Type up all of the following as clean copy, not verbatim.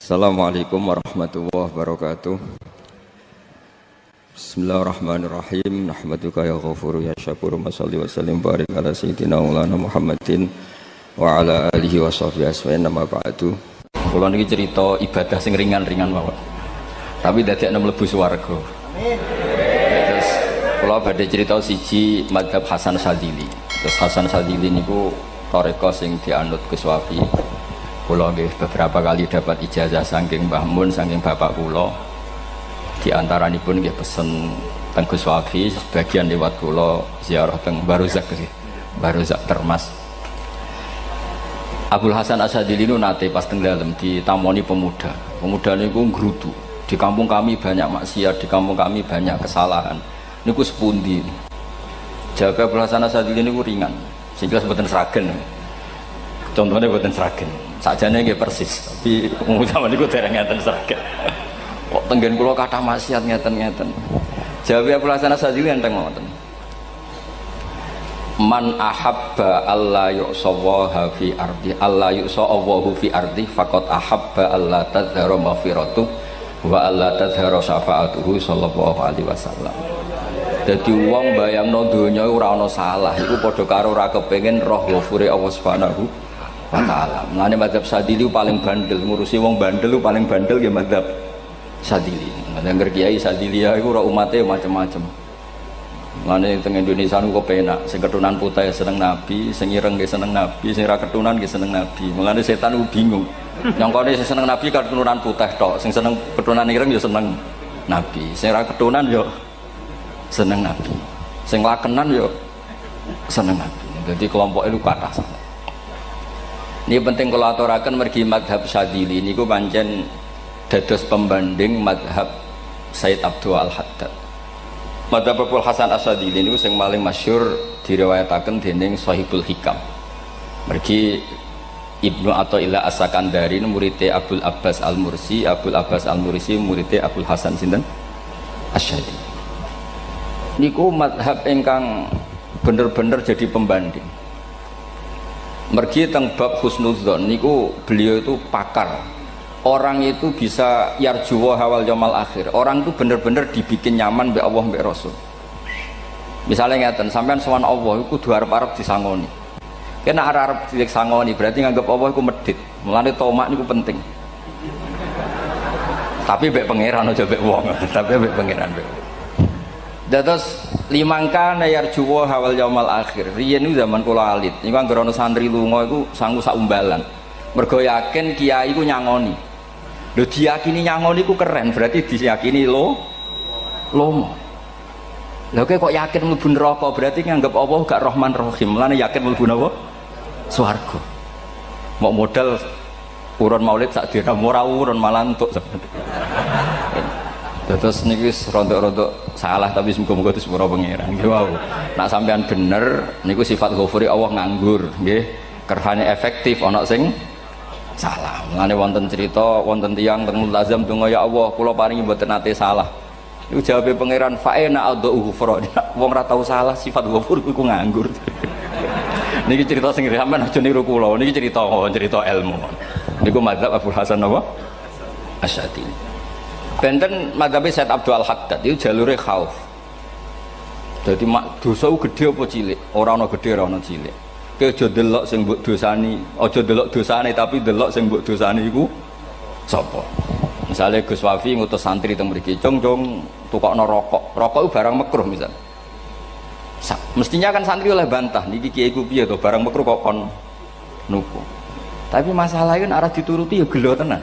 Assalamualaikum warahmatullahi wabarakatuh. Bismillahirrahmanirrahim. Nahmaduka ya ghafuru ya syakuru. Mashalli wa sallim barik ala sayyidina maulana Muhammadin wa ala alihi wa sahbihi asma'in. Nama ba'du. Kula niki cerita ibadah sing ringan-ringan mawon. Tapi dadekne mlebu swarga. Amin. Terus kula badhe cerita siji mazhab Hasan Syadzili. Terus Hasan Syadzili niku thariqah sing dianut Gus Wafi. Kula nggih beberapa kali dapat ijazah saking Mbah Mun, saking bapak kula. Di antaranipun nggih pesen teng Gus Wafi, sebagian lewat kula ziarah teng Baruzak sih. Baruzak Termas. Abdul Hasan Asyadzili niku nate pas teng dalem ditamoni pemuda. Pemuda niku ngrutu. Di kampung kami banyak maksiat, di kampung kami banyak kesalahan. Niku sepundi? Jawab Abdul Hasan Asyadzili niku ringan. Sing jelas mboten sragen. Contohnya mboten sragen. Sakjane nggih persis, tapi zaman niku dereng ngeten sragen. Kok tenggen kula kathah maksiat ngeten-ngeten. Jawab Abdul Hasan Asyadzili enteng mawon. Man ahabba alla yu'sawaha fi ardi alla yu'sawahu fi ardi faqad ahabba alla tadhara maghfiratu wa alla tadhara syafaatuhu sallallahu alaihi wasallam. Dadi wong bayangno donya ora ana salah iku padha karo ora kepengin roh ghafure Allah Subhanahu wa taala. Mulane mazhab Syadzili paling bandel, ngurusi wong bandel paling bandel nggih mazhab Syadzili. Ngger kiai Syadzili iku ora umate macam-macam. Mulane teng Indonesia niku penak, sing keturunan putih seneng nabi, sing ireng nggih seneng nabi, sing ora keturunan nggih seneng nabi. Mulane setan ku bingung. Nyongkone sing seneng nabi keturunan putih tok, sing seneng keturunan ireng ya seneng nabi, sing ora keturunan ya seneng nabi, sing lakenan ya seneng nabi. Jadi kelompok itu kathah sangat. Ini penting kalau aturaken mergi madhab Syadzili niku pancen dados pembanding madhab Sayyid Abdul Al-Haddad. Madhab Abdul Hasan Asyadzili niku sing paling masyhur diriwayataken dening Shahibul Hikam. Mergi Ibnu Athaillah As-Sakandari muridé Abdul Abbas Al-Mursi, Abdul Abbas Al-Mursi muridé Abdul Hasan sinten Asyadzili. Niku madhab ingkang bener-bener jadi pembanding. Mergi teng bab husnudzon niku beliau itu pakar. Orang itu bisa yarjuwa hawal yaumil akhir. Orang itu bener-bener dibikin nyaman mbek Allah mbek Rasul. Misalnya ngeten, sampean sowan Allah iku kudu arep-arep disangoni. Kena arep disangoni berarti nganggep Allah iku medhit. Mulane tomak niku penting. Tapi mbek pangeran aja mbek wong, tapi mbek pangeran mbek. Dados limangka yarjuwa hawal yaumil akhir. Riyen niku zaman kula alit. Niku anggere ana santri lunga iku sangu sak umbalan. Mergo yakin kiai iku nyangoni. Lho diyakini nyangoni iku keren, berarti diyakini lomo. Lha kok yakin mlebu neraka, berarti nganggep Allah gak Rahman Rahim. Mulane yakin mlebu napa? Swarga. Mok modal urun maulid sak dina ora urun malah entuk. Terus niki rontok-rontok salah tapi muga-muga itu sepura pangeran. Nggih wau. Nak sampean bener niku sifat ghafuri Allah nganggur, nggih. Kerhane efektif ana sing salah. Mulane wonten cerita wonten tiyang teng multazam donga ya Allah kula paringi mboten nate salah. Niku jawabe pangeran fa'ina adhu ghufra. Wong ora tau salah sifat ghafur iku nganggur. Niki cerita sing sampean aja niru kula. Niki cerita ilmu. Niku mazhab Abdul Hasan apa? Asyadzili. Benten madhab Sayyid Abdul Al-Haddad itu jalure khauf. Jadi dosa gede apa cilik? Ora ana gede ora ana cilik. Kowe aja delok sing mbok dosani, aja delok dosane tapi delok sing mbok dosani iku sapa. Misale Gus Wafi ngutus santri teng mriki, "Cung, tukokno rokok." Rokok itu barang makruh misal. Mestinya kan santri oleh bantah, niki kiai ku piye to barang makruh kok kon nuku. Tapi masalahnya arah dituruti ya gelo tenan.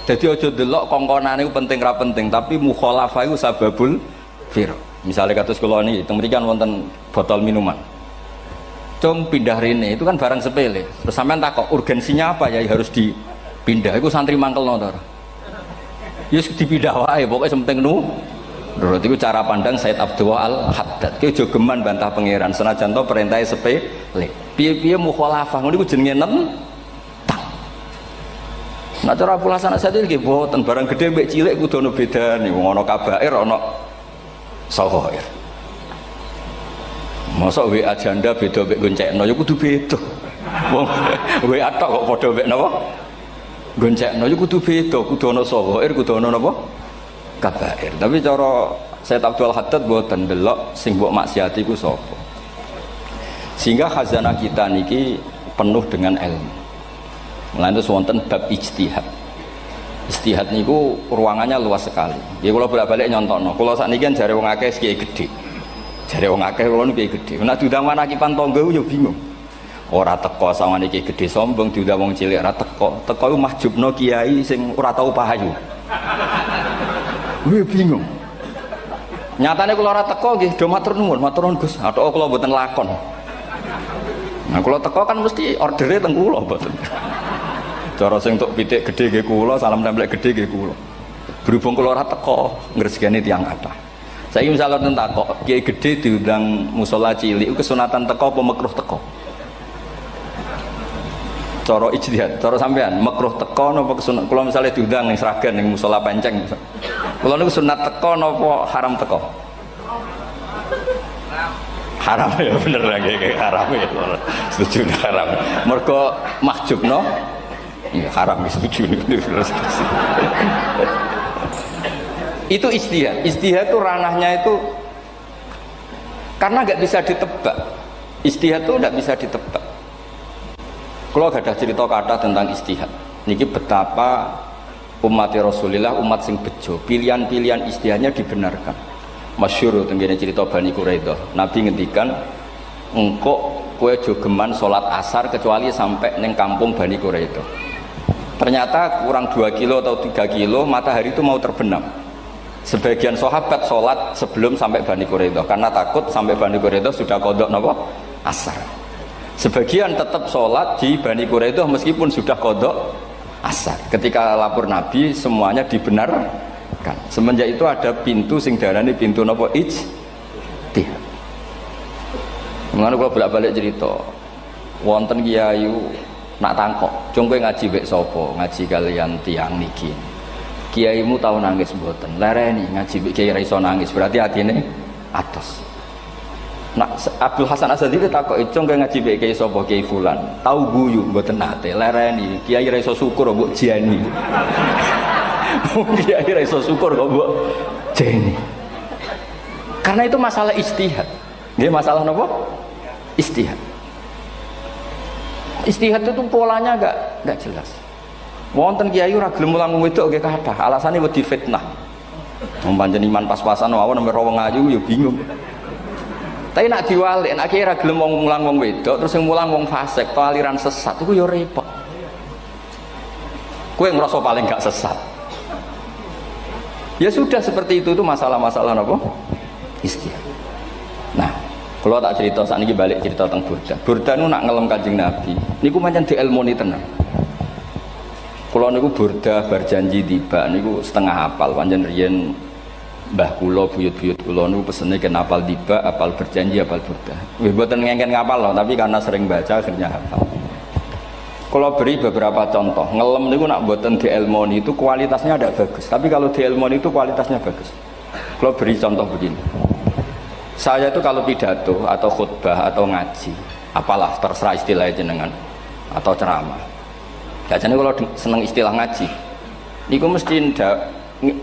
Jadi aja delok kongkonane iku penting ra penting, tapi mukhalafah iku sababul fir. Misalnya kados kula niki teng mriki kan wonten botol minuman. Cung pindah rene itu kan barang sepele. Terus sampean takok urgensinya apa ya harus dipindah. Iku santri mangkelno to. Ya dipindah wae pokoke penting nu. Menurut itu cara pandang Sayyid Abdul Al-Haddad. Ki aja geman bantah pangeran senajan to perintahe sepele. Piye-piye mukhalafah ngono iku jenenge Nah cara Abdul Hasan Asyadzili nggih boten barang gede mbek cilik kudu ana bedane. Wong ana kabair ana saghair. Mosok WA janda beda mbek goncekno ya kudu beda. Wong WA tok kok padha mbek napa? goncekno iku kudu beda, kudu ana sawair, kudu ana napa? Kabair. Tapi cara Sayyid Abdul Haddad mboten delok sing mbok maksiati iku sapa. Sehingga khazanah kita niki penuh dengan ilmu. Mulane terus wonten bab ijtihad. Ijtihad niku ruangannya luas sekali. Ya kula bolak-balik nyontokno. Kula sakniki kan jare wong akeh kiai gedhe. Jare wong akeh kula niku kiai gedhe. Nek diundang manakipan tangga yo bingung. Ora teko sawane kiai gedhe sombong, diundang wong cilik ora teko. Teko iku mahjubno kiai sing ora tau pahayu. Kuwi bingung. Nyatane kula ora teko nggih do matur nuwun Gus. Athok kula mboten lakon. Nah kula teko kan mesti ordere teng kula mboten. Cara sing tok pitik gedhe nggih kula, salam templek gedhe nggih kula. Berhubung kula ora teko ngresgeni tiyang kathah. Saiki misal wonten takok, kiai gedhe diundang musala cilik kesunatan teko apa makruh teko? Cara ijtihad, cara sampean makruh teko napa kesunat? Kula misale diundang ning Sragen ning musala Penceng. Kula niku sunat teko napa haram teko? Haram ya bener lagi haram ya. Setuju haram. Mergo mahjubno ya haram setuju itu ijtihad. Ijtihad itu ranahnya itu karena nggak bisa ditebak. Ijtihad itu nggak bisa ditebak. Kalau gak ada cerita kata tentang ijtihad niki betapa umat Rasulullah umat sing bejo pilihan-pilihan ijtihadnya dibenarkan. Masyhur tentang cerita Bani Quraidah. Nabi ngendikan engkau kue jogeman sholat asar kecuali sampai neng kampung Bani Quraidah. Ternyata kurang 2 kilo atau 3 kilo matahari itu mau terbenam. Sebagian sahabat sholat sebelum sampai Bani Quraidah karena takut sampai Bani Quraidah sudah kodok napa asar. Sebagian tetap sholat di Bani Quraidah meskipun sudah kodok asar. Ketika lapor Nabi semuanya dibenarkan. Semenjak itu ada pintu sing darani pintu napa ijtihad. Mengenai kalau bolak-balik cerita, wonten kiai nak tangkok, cung kowe ngaji mek sapa? Ngaji kalian tiang niki. Kiaimu tahu nangis mboten? Lereni ngaji mek kiai ra iso nangis, berarti atine atos. Nak Abdul Hasan Asadi takok, cung kowe ngaji mek kiai sapa? Kiai fulan. Tahu guyu mboten nate, lereni kiai ra iso syukur mbok jeni. Kiai ra iso syukur kok mbok jeni. Karena itu masalah ijtihad. Nggih masalah napa? Ijtihad. Ijtihad itu polanya enggak jelas. Wonten kiai ora gelem mulang wedok nggih kathah, alasane wedi fitnah. Wong pancen iman pas-pasan mawon nek wong ayu ya bingung. Tapi nak diwalik, nak kiai ora gelem mulang wong wedok, terus sing mulang wong fasik, to aliran sesat iku ya repot. Kowe ngrasa paling gak sesat. Ya sudah seperti itu masalah-masalah apa? Ijtihad. Nah, kalau tak cerita saat ini balik cerita tentang Burda. Burda itu nak ngelem Kanjeng Nabi. Niku pancen diilmoni tenan. Kalau niku Burda berjanji tiba niku setengah hafal. Pancen riyen mbah kula buyut-buyut kula niku pesene ken hafal tiba, hafal berjanji, hafal Burda. Wis mboten ngengken ngapal loh, tapi karena sering baca akhirnya hafal. Kalau beri beberapa contoh, ngelem niku nak mboten diilmoni itu kualitasnya tidak bagus. Tapi kalau diilmoni itu kualitasnya bagus. Kalau beri contoh begini. Saya itu kalau pidato atau khutbah atau ngaji, apalah terserah istilah jenengan atau ceramah. Biasanya kalau seneng istilah ngaji, niku mesti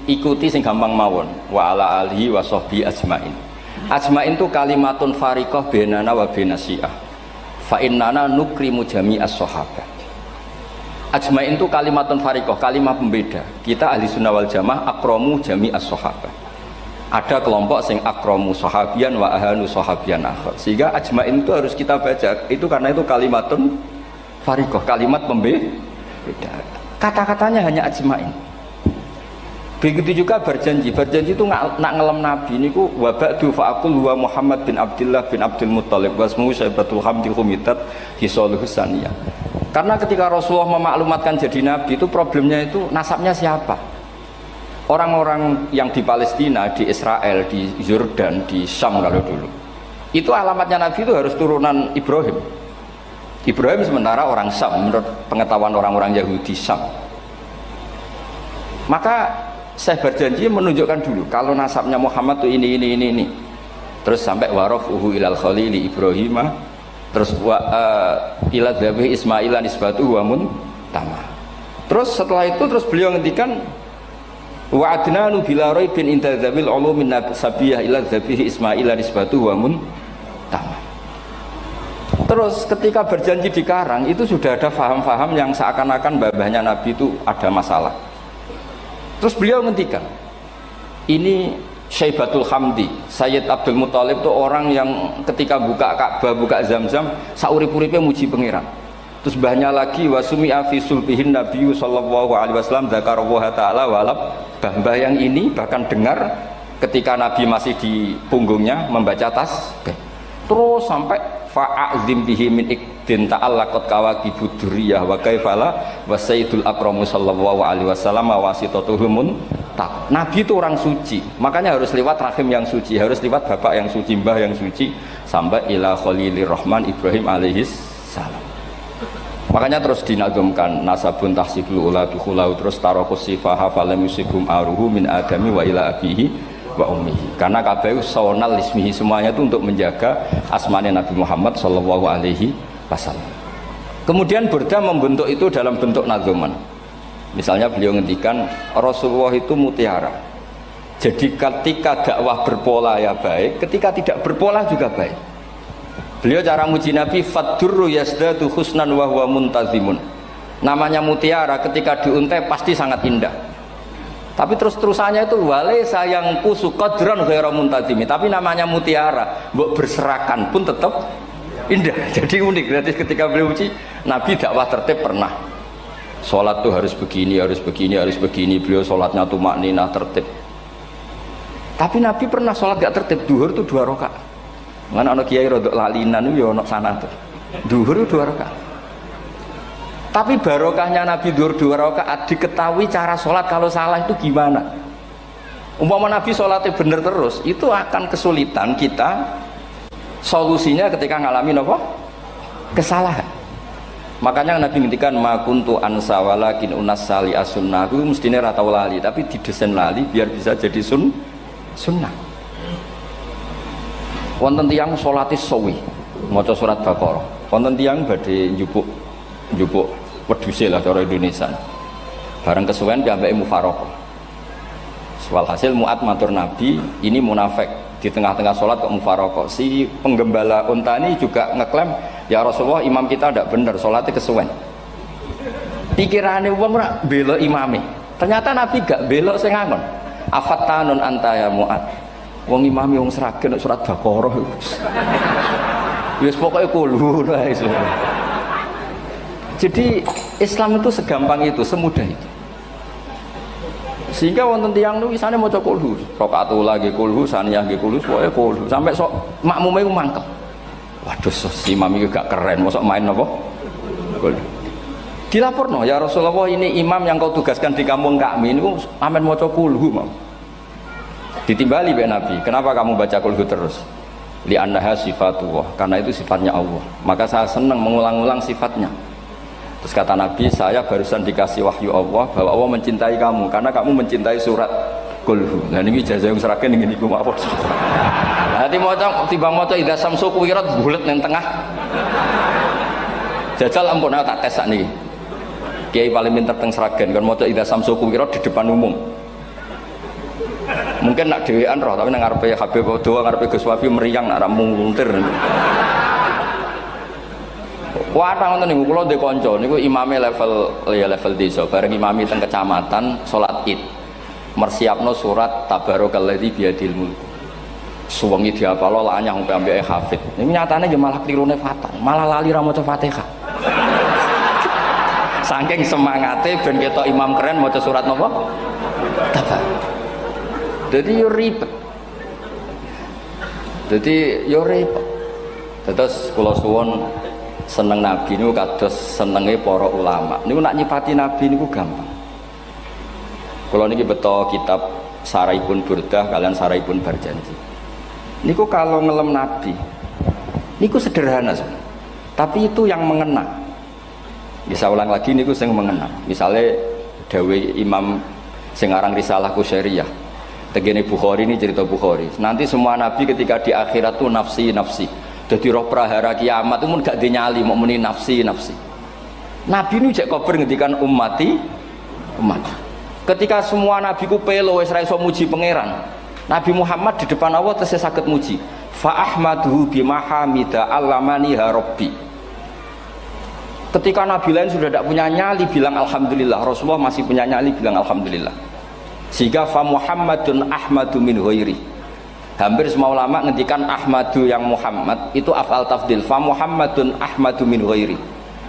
ikuti sing gampang mawon. Wa ala alihi wa sahbi ajmain. Ajmain itu kalimatun fariqah bainana wa bainasyiah. Fa innana nukrimu jami'as sahabat. Ajmain itu kalimatun fariqah, kalimat pembeda. Kita ahli sunnah wal jamaah akramu jami'as sahabat. Ada kelompok sing akramu sahabian wa ahanu sahabian akhir. Sehingga ajmain itu harus kita baca. Itu karena itu kalimatun fariqah, kalimat pembeda. Kata-katanya hanya ajmain. Begitu juga berjanji. Berjanji itu nak ngelem Nabi niku wa ba'du fa'aqul wa Muhammad bin Abdullah bin Abdul Muttalib wasmuhu Syaibatul Hamdi Humitat Hisaluhus Saniyah. Karena ketika Rasulullah memaklumatkan jadi Nabi itu problemnya itu nasabnya siapa? Orang-orang yang di Palestina, di Israel, di Yordan, di Syam kalau dulu itu alamatnya Nabi itu harus turunan Ibrahim. Ibrahim sementara orang Syam menurut pengetahuan orang-orang Yahudi Syam. Maka saya berjanji menunjukkan dulu kalau nasabnya Muhammad itu ini. Terus sampai warafuhu ilal khalili Ibrahimah. Terus ila dzabih Ismailan isbatu wa mun tamah. Terus setelah itu terus beliau ngendikan wa adnanu bila raibin inda dzabil ulumin sabiyah ila dzabihi ismail nisbatu wa mun tamam. Terus ketika berjanji di Karang itu sudah ada faham-faham yang seakan-akan babahnya Nabi itu ada masalah. Terus beliau ngendikan ini Syaibatul Hamdi, Sayyid Abdul Muthalib itu orang yang ketika buka Ka'bah, buka Zamzam, saurip-uripe muji pangeran. Terus banyak lagi wasumi'a fi sulbihin Nabi sallallahu alaihi wasallam dzakarallaha ta'ala walab. Mbah yang ini bahkan dengar ketika Nabi masih di punggungnya membaca tasbih. Terus sampai fa'azim bihi min ikdin ta'allaqat kawakibud durriyah wa kaifala wa sayyidul akramu sallallahu alaihi wasallam wasitatuhumun. Nabi itu orang suci, makanya harus lewat rahim yang suci, harus lewat bapak yang suci, mbah yang suci, sampai ila Khalilir Rahman Ibrahim alaihis salam. Makanya terus dinagumkan nasabun tahsibul ula bikhulau, terus tarokus sifaha falam yusibhum aruhu min adami wa ila abihi wa ummihi. Karena kabeh sonal ismihi, semuanya itu untuk menjaga asmane Nabi Muhammad sallallahu alaihi wasallam. Kemudian Burda membentuk itu dalam bentuk nazuman. Misalnya beliau ngendikan Rasulullah itu mutiara. Jadi ketika dakwah berpola ya baik, ketika tidak berpola juga baik. Beliau cara muji Nabi faddurru yazdadu husnan wa huwa muntazimun. Namanya mutiara ketika diuntai pasti sangat indah. Tapi terus-terusannya itu wale sayang kusu qadran ghairu muntazimi. Tapi namanya mutiara, mbok berserakan pun tetap indah. Jadi unik. Berarti ketika beliau uji Nabi dakwah tertib pernah. Sholat tuh harus begini, harus begini, harus begini. Beliau sholatnya tuh makninah tertib. Tapi Nabi pernah sholat gak tertib. Duhur tuh 2 rakaat. Mana anak kiai rodok lalinan itu ya anak sana tuh. Duhur itu 2 rakaat. Tapi barokahnya Nabi duhur 2 rakaat diketahui cara sholat kalau salah itu gimana. Umpama Nabi sholatnya bener terus, itu akan kesulitan kita solusinya ketika ngalamin apa? Kesalahan. Makanya Nabi ngendikan ma kuntu ansa walakin unas sali as-sunnah. Itu mestine ra tau lali, tapi didesain lali biar bisa jadi sunnah. Wonten tiyang salate suwi maca surat Baqarah. Wonten tiyang badhe njupuk wedhuse lah cara Indonesia. Bareng kesuwen piambake mufaraqah. Walhasil Mu'ad matur Nabi, ini munafik di tengah-tengah sholat kok mufaraqah. Si penggembala unta ini juga ngeklaim, ya Rasulullah imam kita tidak benar, sholatnya kesuwen. Pikirannya wong ora bela imame. Ternyata Nabi gak belok sing ngangon. Afattanun anta ya Mu'ad. Wong imame wong seragen surat Baqarah. Wis pokoke kulo wae. Jadi Islam itu segampang itu, semudah itu. Sehingga wonten tiyang niku isane maca kulhu, rakaat ula nggih kulhu, saniyah nggih kulhu, pokoke kulhu. Sampai sok makmume ku mangkel. Waduh, si imam iki gak keren, mosok main apa? Kulhu. Dilaporno, ya Rasulullah ini imam yang kau tugaskan di kampung kami niku amen maca kulhu, Mam. Ditimbali mbek Nabi, kenapa kamu baca kulhu terus? Li annaha sifatullah, karena itu sifatnya Allah. Maka saya senang mengulang-ulang sifatnya. Terus kata Nabi, saya barusan dikasih wahyu Allah bahwa Allah mencintai kamu karena kamu mencintai surat Qulhu. Nah ini ijazah yang seragam ini niku apa? Nanti maca timbang maca idza samsu kuwirat bulet ning tengah. Jajal ampun tak tes sakniki. Kiai paling pinter teng seragam kan maca idza samsu kuwirat di depan umum. Mungkin nak dhewean roh tapi nang ngarepe Habib Doa ngarepe Gus Wafi meriang nak muntir. Wah, ngoten niku kula ndek kanca niku imame level desa, bareng imami teng kecamatan salat Id. Mersiapno surat Tabarakalladzi biyadil mulk. Suwengi diapalo lanyah sampai ambeke hafid. Niku nyatane nggih malah klirune fatal, malah lali ra maca Fatihah. Saking semangate ben ketok imam keren maca surat napa? Tabar. Jadi yo ribet. Terus kula suwun seneng Nabi niku kados senenge para ulama. Niku nak nyipati Nabi niku gampang. Kula niki beto kitab Saraipun Burdah kalian Saraipun Barjanji. Niku kalau ngelem Nabi niku sederhana sebenarnya. Tapi itu yang mengena. Bisa ulang lagi niku sing mengena. Misalnya dawe Imam sing aran Risalah Qusyariyah. Tegene Bukhari ini cerita Bukhari. Nanti semua Nabi ketika di akhirat tuh nafsi. Jadi roh prahara kiamat itu pun gak dinyali mau muni nafsi. Nabi ini cek kober ngendikan ummati umat. Ketika semua nabi ku pelo wis ra iso muji pangeran, Nabi Muhammad di depan Allah tesih saged muji. Fa ahmaduhu bimahamida allamani ha rabbi. Ketika nabi lain sudah tidak punya nyali bilang alhamdulillah, Rasulullah masih punya nyali bilang alhamdulillah. Sehingga fa Muhammadun ahmadu min ghairi. Hampir semua ulama ngendikan ahmadu yang Muhammad itu af'al tafdil. Fa Muhammadun ahmadu min ghairi.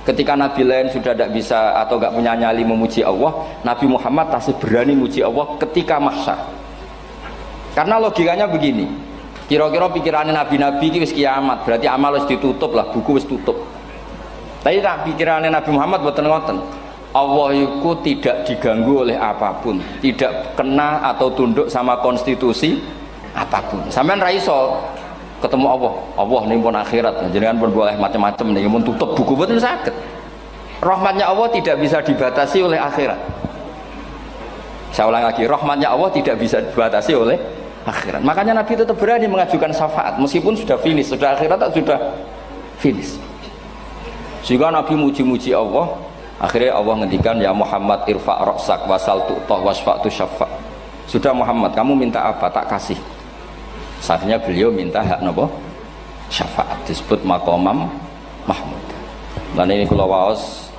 Ketika nabi lain sudah tidak bisa atau tidak punya nyali memuji Allah, Nabi Muhammad masih berani memuji Allah ketika mahsyar. Karena logikanya begini, kira-kira pikirannya nabi-nabi ini wis kiamat, berarti amal wis ditutup lah, buku wis tutup. Tapi tak pikirannya Nabi Muhammad boten ngoten. Allah itu tidak diganggu oleh apapun, tidak kena atau tunduk sama konstitusi apapun. Sampean ra iso ketemu Allah, Allah nih pun akhirat, jenengan pun boleh macam-macam nih, pun tutup buku boten saged. Rahmatnya Allah tidak bisa dibatasi oleh akhirat. Saya ulang lagi, rahmatnya Allah tidak bisa dibatasi oleh akhirat. Makanya Nabi tetap berani mengajukan syafaat meskipun sudah finish, sudah akhirat sudah finish. Sehingga Nabi muji-muji Allah, akhirnya Allah ngendikan ya Muhammad irfa' ra'sak wasal tu'tah wasfa'tu syafa'. Sudah Muhammad, kamu minta apa tak kasih. Saatnya beliau minta hak napa? Syafaat, disebut maqamam mahmud. Dan ini kula waos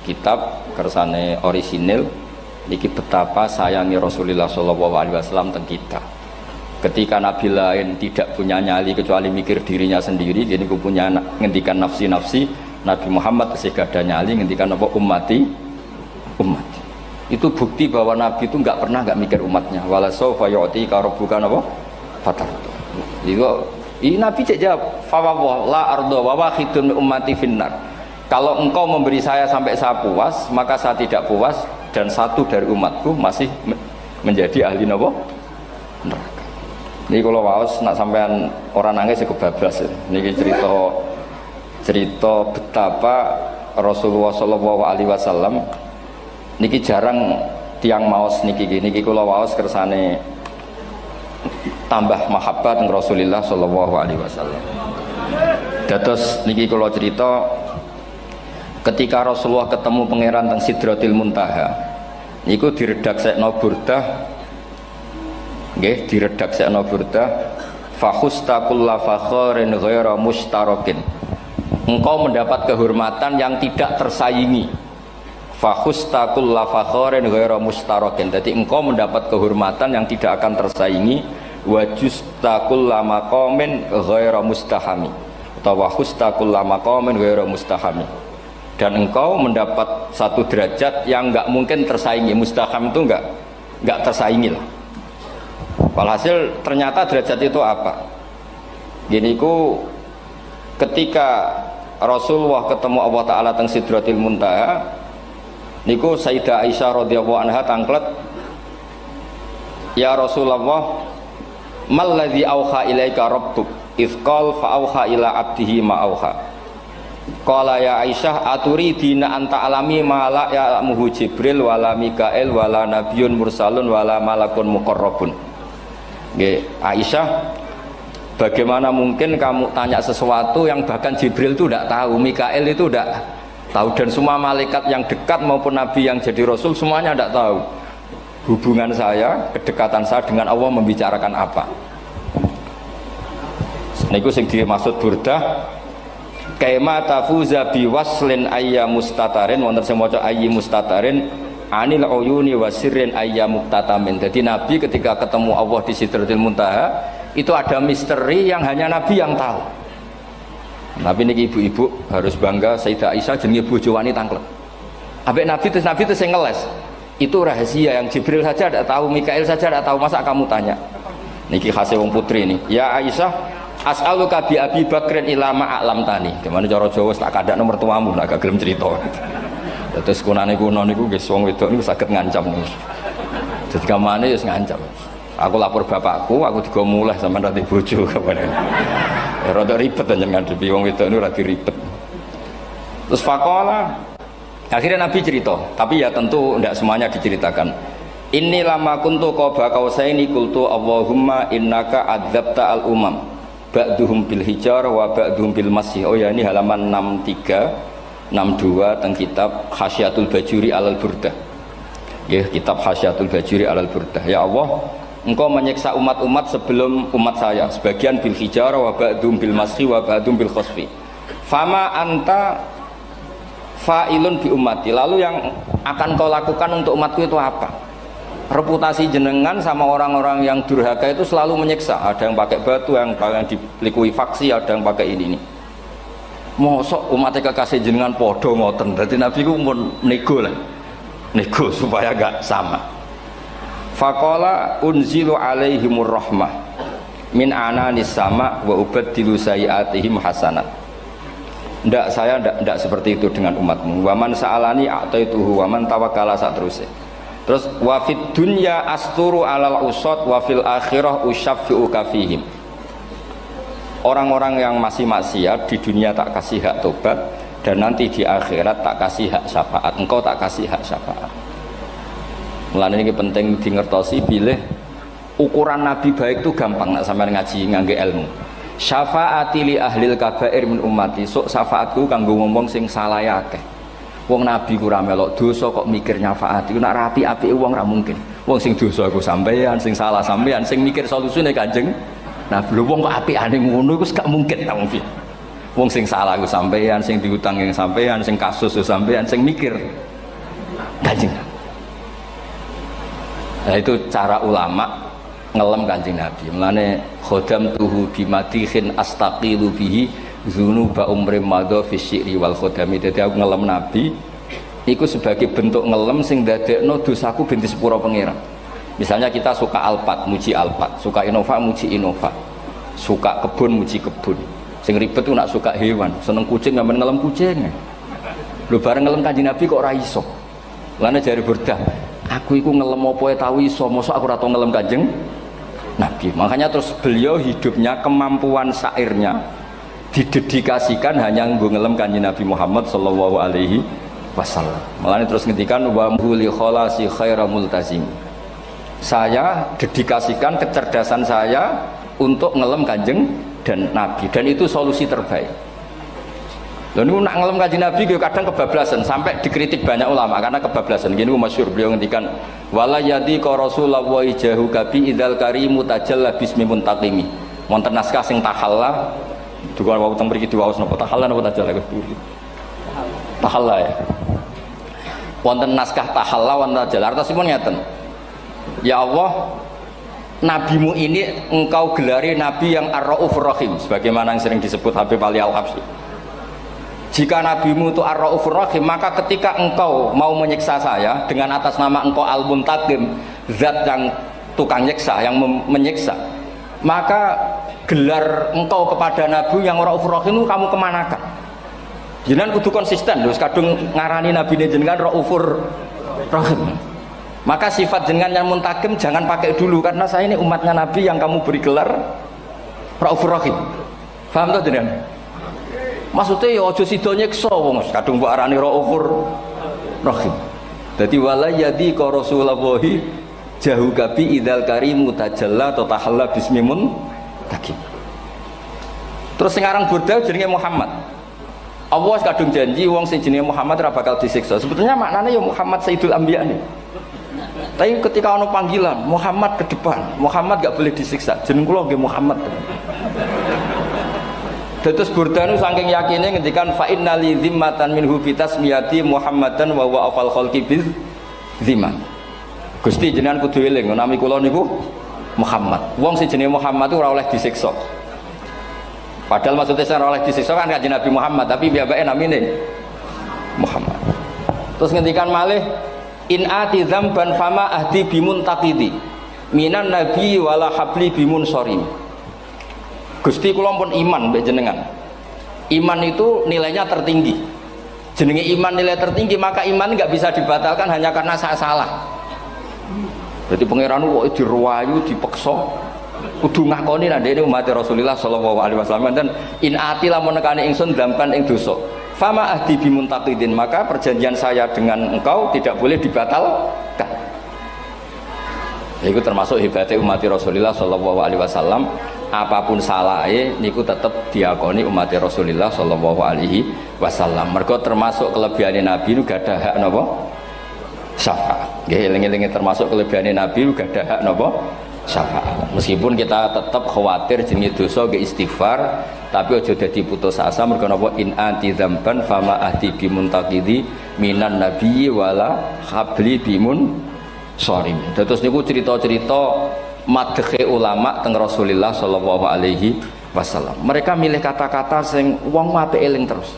kitab kersane orisinil niki betapa sayangi Rasulullah sallallahu alaihi wasallam teng kita. Ketika nabi lain tidak punya nyali kecuali mikir dirinya sendiri, jadi aku punya ngendikan nafsi-nafsi, Nabi Muhammad masih gak ada nyali ngendikan apa ummati ummati. Itu bukti bahwa nabi itu nggak pernah nggak mikir umatnya. Wala sawfa yu'tika rabbuka apa? Fatartu. Ini nabi cek jawab, fa la ardo wa wahidun ummati finnar. Kalau engkau memberi saya sampai saya puas, maka saya tidak puas dan satu dari umatku masih menjadi ahli neraka. Ini kalau waos nak sampean orang nangis kebablas. Ini cerita betapa Rasulullah Shallallahu Alaihi Wasallam. Niki jarang tiang maos niki kalau waos kersane tambah mahabbat dengan Rasulullah Shallallahu Alaihi Wasallam. Dados niki kalau cerita ketika Rasulullah ketemu pangeran teng Sidratil Muntaha, niku diredaksekno burdah, nggih diredaksekno burdah, fakhusta kulla fakharin ghaira mustarakin. Engkau mendapat kehormatan yang tidak tersaingi. Fakhusta kulla fakharin ghaira mustarakin. Jadi engkau mendapat kehormatan yang tidak akan tersaingi. Wajusta kulla maqamin ghaira mustahami. Atau wakhusta kulla maqamin ghaira mustahami. Dan engkau mendapat satu derajat yang enggak mungkin tersaingi. Mustaham itu enggak tersaingi lah. Walhasil ternyata derajat itu apa? Gini ku ketika Rasulullah ketemu Allah Ta'ala teng Sidratil Muntaha, niku Sayyidah Aisyah radhiyallahu anha tangklet, ya Rasulullah, mal ladzi auha ilaika rabbuk idz qala fa auha ila abdihi ma auha. Qala ya Aisyah aturidina anta alami ma la ya'lamuhu Jibril wala Mikail wala nabiyyun mursalun wala malakun muqarrabun. Nggih, Aisyah, bagaimana mungkin kamu tanya sesuatu yang bahkan Jibril itu tidak tahu, Mikail itu tidak tahu, dan semua malaikat yang dekat maupun nabi yang jadi rasul semuanya tidak tahu hubungan saya, kedekatan saya dengan Allah membicarakan apa. Niku sing dimaksud burdah kaima tafuza biwaslin ayya mustatarin, wonten sing maca ayyi mustatarin anil uyuni wasirrin ayya muktatamin. Jadi nabi ketika ketemu Allah di Sidratil Muntaha itu ada misteri yang hanya nabi yang tahu. Nabi niki ibu-ibu harus bangga, Sayyidah Aisyah jenenge bojo wani tanglet. Ambek nabi itu sing ngeles. Itu rahasia yang Jibril saja tidak tahu, Mikail saja tidak tahu, masa kamu tanya? Niki khase wong putri ini. Ya Aisyah, as'aluka bi Abi Bakrin ila ma'alam tani. Gimana cara Jawa tak kadakno mertuamu nak gak gelem cerita. Terus kunane kuno niku nggih wong wedok niku saged ngancam niku. Dadi kamane wis ngancam. Aku lapor bapakku, aku digo mulai sampean rati bojo kabare. Ya rada ribet jenengan ngadepi wong wedok niku rada ribet. Terus faqala, akhirnya Nabi cerita, tapi ya tentu tidak semuanya diceritakan. Inni lama kuntu qaba qausaini qultu Allahumma innaka adzabta al umam ba'duhum bil hijar wa ba'duhum bil masih. Oh ya, ini halaman 63 62 teng kitab Khasyatul Bajuri alal Burdah. Ya, kitab Hasyatul Bajuri alal Burdah. Ya Allah, Engkau menyiksa umat-umat sebelum umat saya, sebagian bil hijarah wa ba'dum bil mashi wa ba'dum bil khosfi. Fama anta fa'ilun bi ummati. Lalu yang akan kau lakukan untuk umatku itu apa? Reputasi jenengan sama orang-orang yang durhaka itu selalu menyiksa. Ada yang pakai batu, yang dilikuifaksi, ada yang pakai ini. Mosok umatnya kekasih jenengan podo ngoten. Berarti Nabi ku mun nego lah. Nego supaya gak sama. Faqala unzilu alaihimur rahmah min ananis sama wa ubaddilu sayiatihim hasanat. Ndak, saya ndak seperti itu dengan umatmu. Waman sa'alani a'taituhu waman tawakkala saterusé. Terus wa fid dunya asturu alal usad wa fil akhirah usyaffi'u kafihim. Orang-orang yang masih maksiat di dunia tak kasih hak tobat, dan nanti di akhirat tak kasih hak syafaat. Engkau tak kasih hak syafaat. Mulane ini penting dingertosi bilih ukuran Nabi baik itu gampang nak sampean ngaji ngangge ilmu. Syafaati li ahlil kabair min ummati. Sok syafaatku kanggo ngomong sing salah akeh. Wong Nabi ku ora melok dosa kok mikir nyafaati. Nek rapi-apike wong ora mungkin. Wong sing dosa iku sampean, sing salah sampean, sing mikir solusine Kanjeng. Nah, lho wong kok apikane ngono iku gak mungkin ta wong. Wong sing salah iku sampean, sing diutang yang sampean, sing kasus iku sampean, sing mikir Kanjeng. Nah, itu cara ulama ngelem Kanjeng Nabi. Mulane khodam tuhu bimadihin astaqilu bihi dzunuba umrim madha fi syi'ri wal khodami. Dadi aku ngelem Nabi iku sebagai bentuk ngelem sing dadekno dosaku ben disepuro pangeran. Misalnya kita suka Alphard, muji Alphard, suka Innova, muji Innova, suka kebun, muji kebun. Sing ribet tuh nak suka hewan, seneng kucing nggak ngelem kucing. Lu bareng ngelem Kanjeng Nabi kok ora iso. Lane jari Burdah, aku iku ngelem apa tau iso, mosok aku ora tau ngelem Kanjeng Nabi. Makanya terus beliau hidupnya, kemampuan syairnya didedikasikan hanya nggo ngelem Kanjeng Nabi Muhammad sallallahu alaihi wasallam. Makanya terus ngendikan wa muli kholasi khaira multazim. Saya dedikasikan kecerdasan saya untuk ngelem Kanjeng dan Nabi, dan itu solusi terbaik. Lalu nak ngelem Kanjeng Nabi kadang kebablasan, sampai dikritik banyak ulama karena kebablasan. Gini masyhur beliau ngendikan wala yadi ka rasulullah wa ijahu kabi idzal karimu tajalla bismi muntaqimi. Wonten naskah sing tahalla duka wau teng mriki diwaos napa tahalla napa tajalla tahalla ya. Wonten naskah tahalla wonten tajalla artosipun ngeten. Ya Allah, nabimu ini engkau gelari nabi yang ar-raufur rahim, sebagaimana yang sering disebut Habib Ali Al-Habsyi. Jika nabimu itu ar-raufur rahim, maka ketika engkau mau menyiksa saya dengan atas nama engkau al-muntaqim, zat yang tukang nyiksa, yang menyiksa, maka gelar engkau kepada nabi yang ar-raufur rahim itu kamu kemanakan? Jenengan kudu konsisten, terus kadung ngarani nabi ini jenengan raufur rahim. Maka sifat jenengan yang muntakim jangan pakai dulu, karena saya ini umatnya Nabi yang kamu beri gelar Raufur Rahim. Paham tuh jenengan? Maksudnya ya ojo sido nyiksa wong kadung mbok arani Raufur Rahim. Dadi wala yadi ka rasulullahi jahu kabi idzal karimu tajalla ta tahalla bismimun takim. Terus sing aran Burdah jenenge Muhammad. Allah kadung janji wong sing jenenge Muhammad ora bakal disiksa. Sebetulnya maknanya ya Muhammad Sayyidul Anbiya nih. Tapi ketika ono panggilan Muhammad ke depan, Muhammad gak boleh disiksa. Jeneng kula nggih Muhammad. Terus Burdah nu saking yakine ngendikan fa innali zimmatan minhu bi tasmiyati Muhammadan wa huwa afal khalqi biz zimman. Gusti jenengan kudu eling nami kula niku Muhammad. Wong sing jenenge Muhammad ora oleh disiksa. Padahal maksudnya ora oleh disiksa kan Kanjeng Nabi Muhammad, tapi biabake namine Muhammad. Terus ngendikan malih in ati dzamban fama ahdi bimun taqidi minan nabi wala habli bimun sorim. Gusti kula pun iman mbek jenengan. Iman itu nilainya tertinggi. Jenenge iman nilai tertinggi, maka iman nggak bisa dibatalkan hanya karena saya salah. Berarti pangeran kok diruwayu dipeksa kudu ngakoni nek dene umat Rasulullah sallallahu alaihi wasallam dan in ati lamun nekane ingsun dzamban ing dosa. Fama ahdi bimuntaqidin, maka perjanjian saya dengan engkau tidak boleh dibatalkan. Itu termasuk hebatnya umat Rasulullah sallallahu alaihi wasallam, apapun salahnya niku tetap diakoni umat Rasulullah sallallahu alaihi wasallam. Mergo termasuk kelebihan Nabi nu gak ada hak napa? Syafaat. Nggih eling-eling termasuk kelebihan Nabi uga ada hak napa syafaat. Meskipun kita tetap khawatir jenenge dosa nggih istighfar, tapi aja dadi putus asa mergo napa in anti dzamban fama ahdi bimuntaqidi minan nabiyyi wala habli bimun sharim. Terus niku cerita-cerita madhe ulama teng Rasulullah sallallahu alaihi wasallam. Mereka milih kata-kata sing wong apik eling terus.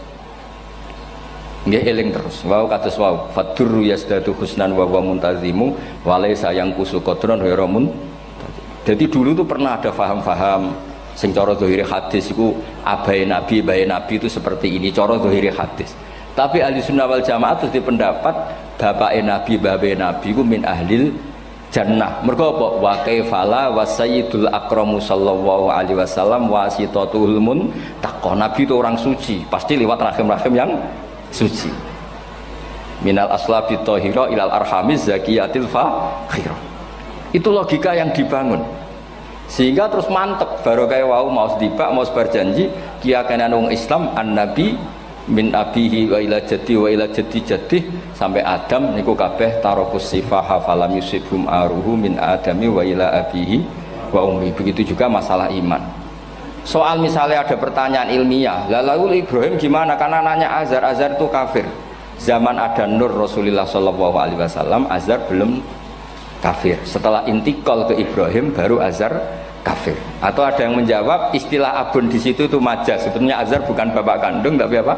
Nggih eling terus. Wau kados wau fadurru yasdatu husnan wa wa muntazimu walaysa yang kusu qadron hiramun. Jadi dulu tuh pernah ada faham-faham sing cara zahiri hadis iku abai nabi itu seperti ini cara zahiri hadis. Tapi ahli sunnah wal jamaah terus di pendapat bapake nabi babe nabi ku min ahlil jannah. Mergo apa? Wa kaifala wasayyidul akramu sallallahu alaihi wasallam wasitatul muntaqah. Nabi itu orang suci, pasti lewat rahim-rahim yang suci. Minal aslabi thahira ilal arhamiz zakiyatil fakhira. Itu logika yang dibangun. Sehingga terus mantep baru kayak wau mau sedibak mau berjanji kiyakan wong Islam an-nabi min abihi wa ila jaddi sampai Adam niku kabeh tarokus sifaha falam yusibhum aruhu min adami wa ila abihi wa ummi. Begitu juga masalah iman. Soal misalnya ada pertanyaan ilmiah, lalu Ibrahim gimana? Karena nanya Azar itu kafir. Zaman ada Nur Rasulullah sallallahu alaihi wasallam, Azar belum kafir. Setelah intikal ke Ibrahim baru Azar kafir. Atau ada yang menjawab istilah abun di situ itu majaz. Sebetulnya Azar bukan bapak kandung tapi apa?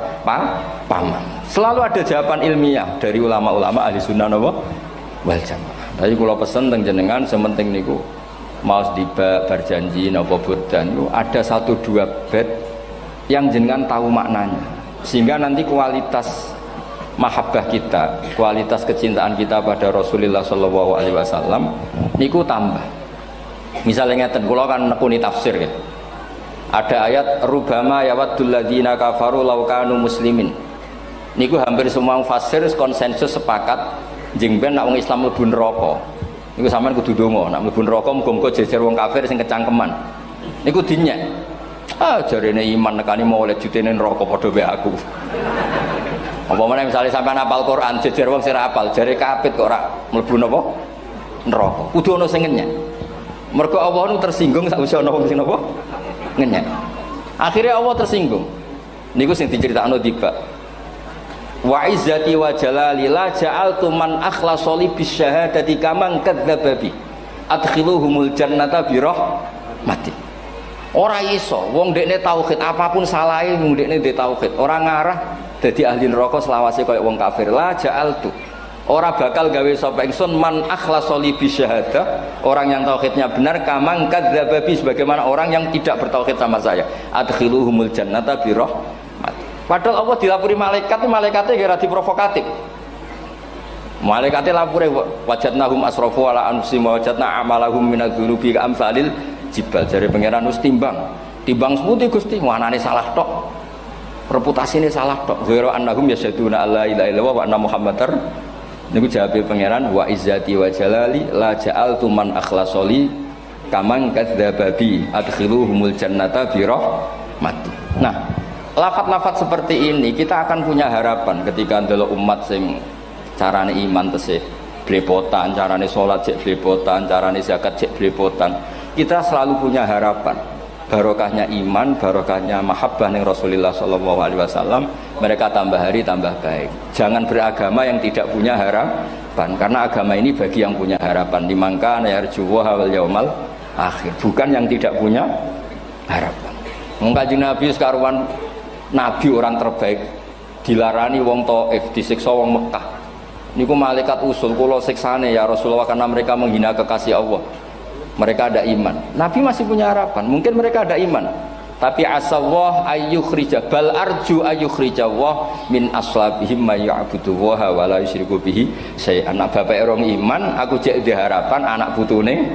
Paman. Selalu ada jawaban ilmiah dari ulama-ulama ahli sunnah wal jamaah. Tapi kalau pesen teng jenengan sementing niku mau dibak berjanji napa burdan ada 1-2 bait yang jenengan tahu maknanya. Sehingga nanti kualitas mahabbah kita, kualitas kecintaan kita pada Rasulullah sallallahu alaihi wasallam niku tambah. Misalnya ngeten, kula kan nekuni tafsir ya. Ada ayat rubama yawaddul ladzina kafaru law kanu muslimin. Niku hampir semua mufassir konsensus sepakat jeng ben nek wong Islam mlebu neraka. Niku sampean kudu donga, nek mlebu neraka muga-muga jejer wong kafir sing kecangkeman. Niku dinyek. Jarene iman nekani mau oleh jutene neraka padha wae aku. Apa meneh misale sampean hafal Quran jejer wong sing hafal jare kapit kok ora mlebu napa neraka. Kudu ana sing ngenyek. Mergo Allah nu tersinggung sakwise ana wong sing napa ngenyek. Akhirnya Allah tersinggung. Niku sing diceritakno tiba. Wa izzati wa jalali la ja'altu man akhlasa li bisyahadati kaman kadzdzaba bi. Adkhiluhumul jannata bi rahmati. Ora iso wong dekne tauhid apapun salahe wong dekne ndek tauhid, ora ngarah dadi ahli neraka selawase kaya wong kafir. La ja'altu ora bakal gawe sapa ingsun man akhlasa li bisyahadah, orang yang tauhidnya benar kamang kadzdzaba bi, sebagaimana orang yang tidak bertauhid sama saya. Adkhiluhumul jannata bi rahmat. Padahal Allah dilapuri malaikat, malaikatnya kira diprovokatif. Malaikatnya lapure wajadnahum asrafu ala anfusihim wa wajadna amalahum minadz-dzunubi ka'amsalil jibal. Jare pangeran wis timbang seputi Gusti, wanane salah tok. Reputasine salah tok. Ghairu annahum yasyaduna alla ilaha illallah wa anna muhammadar. Niku jawabe pangeran wa izzati wa jalali la ja'altu man akhlasoli kaman kadzdzaba bi adkhiluhumul jannata bi rahmati. Nah, lafat-lafat seperti ini kita akan punya harapan ketika ndelok umat sing carane iman tesih blepotan, carane salat cek blepotan, carane zakat cek blepotan. Kita selalu punya harapan barokahnya iman, barokahnya mahabbah ning Rasulullah sallallahu alaihi wasallam, mereka tambah hari tambah baik. Jangan beragama yang tidak punya harapan, karena agama ini bagi yang punya harapan. Dimangka yarjuwa wal yaumal akhir, bukan yang tidak punya harapan. Kanjeng Nabi sekaruan nabi orang terbaik dilarani wong Taif, disiksa wong Mekah. Niku malaikat usul kula siksane ya Rasulullah karena mereka menghina kekasih Allah. Mereka ada iman. Nabi masih punya harapan. Mungkin mereka ada iman. Tapi asallah ayyukhrija bal arju ayyukhrijawah min aslabihim may ya'budullaha wa la yusyriku bihi syai'an. Anak bapak orang iman, aku cek di harapan anak putune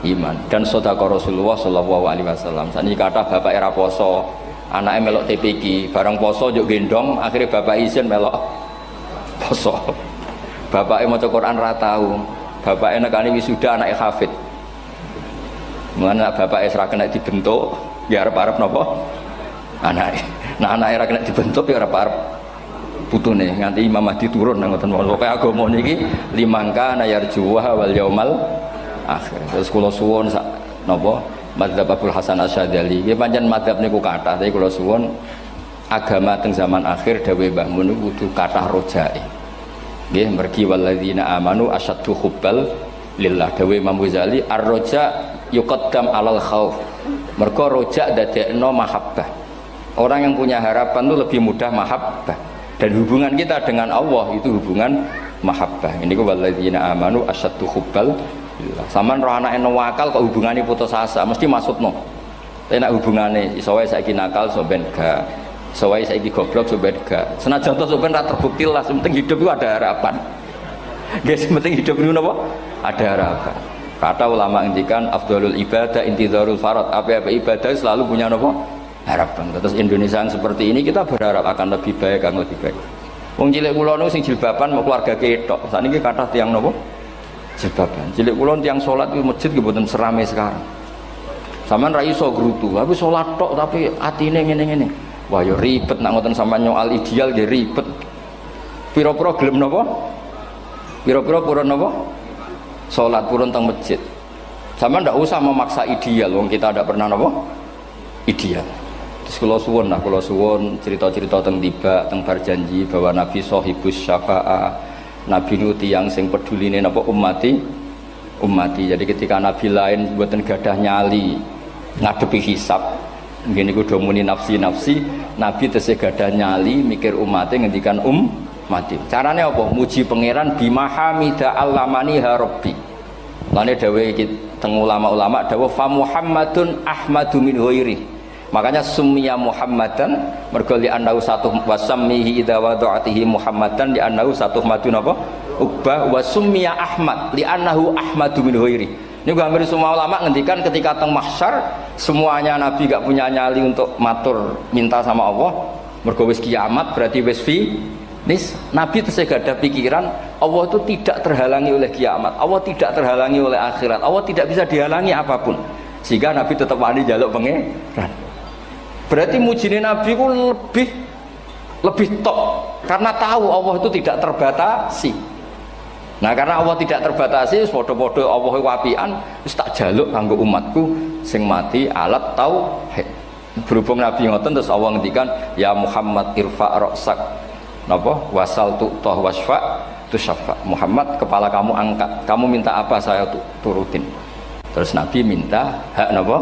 iman. Dan sedekah Rasulullah sallallahu alaihi wasallam. Sani kata bapak era poso, anaknya melok TPQ, bareng poso juk gendong, akhirnya bapak izin melok poso. Bapaknya maca Quran ra tau. Bapaknya nekani wisuda anake hafid. Mulane bapak Isra kena dibentuk, ya arep-arep napa? Anake. Nah anake ora kena dibentuk ya arep-arep putune nganti Imam Mahdi turun nang ngoten pokoke agama niki limangka nayarjuha wal yaumal akhir. Terus kula suwun sak napa madzhab Abdul Hasan Asyadzali nggih pancen madzhab niku kathah tapi kula suwun agama teng zaman akhir dawuh Mbah Mun kudu kathah rojae. Nggih mergi walladzina amanu asyaddu hubbal lillah dawuh Imam Ghazali ar-roja yuqaddam alal khauf. Mergo roja dadekno mahabbah. Orang yang punya harapan itu lebih mudah mahabbah. Dan hubungan kita dengan Allah itu hubungan mahabbah. Ini ku walladzina amanu asyaddu hubbal lillah. Saman roh anake wakal kok hubungane putus asa mesti maksudno. Tapi nek hubungane iso wae saiki nakal so ben gak. Iso wae saiki goblok so ben gak. Senajan to so ben ra terbukti lah, penting hidup itu ada harapan. Guys, penting hidup itu napa? Ada harapan. Kata ulama ngendikan afdhalul ibadah intizarul farad. Apa-apa ibadah selalu punya napa? Harapan. Terus Indonesia yang seperti ini kita berharap akan lebih baik, akan lebih baik. Wong cilik kula niku sing jilbaban mau keluarga ketok. Saniki kathah tiyang napa? Jilbaban. Cilik kula tiyang salat di masjid nggih mboten serame sekarang. Sampeyan ra iso grutu, tapi salat tok tapi atine ngene-ngene. Wah ya ribet nak ngoten sampeyan nyoal ideal nggih ribet. Pira-pira gelem napa? Pira-pira purun napa? Salat purun teng masjid. Sampeyan ndak usah memaksa ideal, wong kita ndak pernah napa? Ideal. Terus kula suwun cerita-cerita teng tiba teng berjanji bahwa Nabi sahibus syafa'ah. Nabi nu tiyang sing peduline napa ummati. Jadi ketika Nabi lain mboten gadah nyali ngadepi hisab. Ngene niku do muni nafsi, Nabi tesih gadah nyali mikir umate ngendikan mati. Carane apa? Muji pangeran bima hamida allamani ha rabbi. Lane dawuh iki teng ulama-ulama dawuh fa Muhammadun ahmadu min ghairi. Makanya summiya Muhammadan mergo li annahu satu wasammihi idza wada'atihi Muhammadan li annahu satu madun apa? Uqbah wa summiya Ahmad li annahu ahmadu min ghairi. Ini hampir semua ulama ngendikan ketika teng mahsyar semuanya Nabi gak punya nyali untuk matur minta sama Allah. Mergo wis kiamat berarti wis nis Nabi tesih gak ada pikiran Allah itu tidak terhalangi oleh kiamat, Allah tidak terhalangi oleh akhirat, Allah tidak bisa dihalangi apapun, sehingga Nabi tetap wani jaluk pangeran. Berarti mujine Nabi ku lebih top karena tahu Allah itu tidak terbatasi. Nah karena Allah tidak terbatasi, podo-podo Allah wapian, wis tak jaluk kanggo umatku sing mati alat tauhid. Berhubung Nabi ngoten terus Allah ngendikan ya Muhammad irfa ra'sak napa wasal tu'tah wasfa tusaffa. Muhammad kepala kamu angkat, kamu minta apa saya turutin. Terus Nabi minta hak napa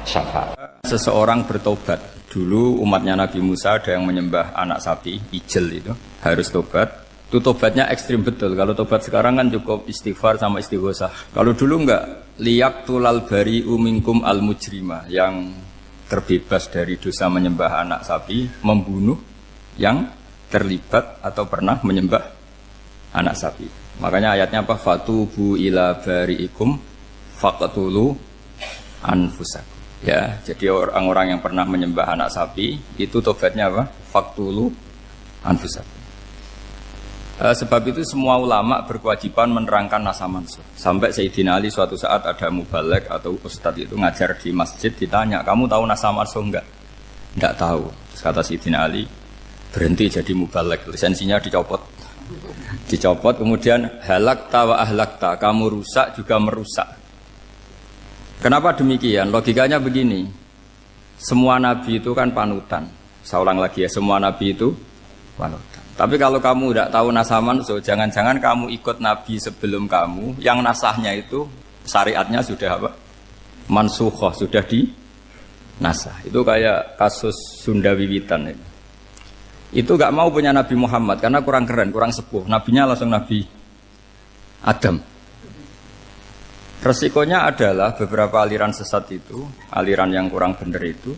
syafaat. Seseorang bertobat. Dulu umatnya Nabi Musa ada yang menyembah anak sapi, ijel itu, harus tobat. Itu tobatnya ekstrim betul. Kalau tobat sekarang kan cukup istighfar sama istighosah. Kalau dulu enggak, liyak tulal bari umingkum al mujrima, yang terbebas dari dosa menyembah anak sapi, membunuh yang terlibat atau pernah menyembah anak sapi. Makanya ayatnya apa? Fatubu ila bari'ikum faqtulu anfusakum. Ya, jadi orang-orang yang pernah menyembah anak sapi itu tobatnya apa? Faqtulu anfusakum. Sebab itu semua ulama berkewajiban menerangkan nasa mansuh. Sampai Sayyidina Ali suatu saat ada mubalek atau ustadz itu ngajar di masjid, ditanya, kamu tahu nasa mansuh enggak? Enggak tahu. Terus kata Sayyidina Ali, berhenti jadi mubalek, lisensinya dicopot. Dicopot, kemudian halakta wa ahlakta, kamu rusak juga merusak. Kenapa demikian? Logikanya begini, semua nabi itu kan panutan. Saya ulang lagi ya, semua nabi itu panutan. Tapi kalau kamu tidak tahu nasaman, so jangan-jangan kamu ikut nabi sebelum kamu, yang nasahnya itu syariatnya sudah apa? Mansukhoh, sudah di nasah. Itu kayak kasus Sunda Wiwitan ini. Itu gak mau punya Nabi Muhammad karena kurang keren, kurang sepuh. Nabinya langsung Nabi Adam. Resikonya adalah beberapa aliran sesat itu, aliran yang kurang benar itu,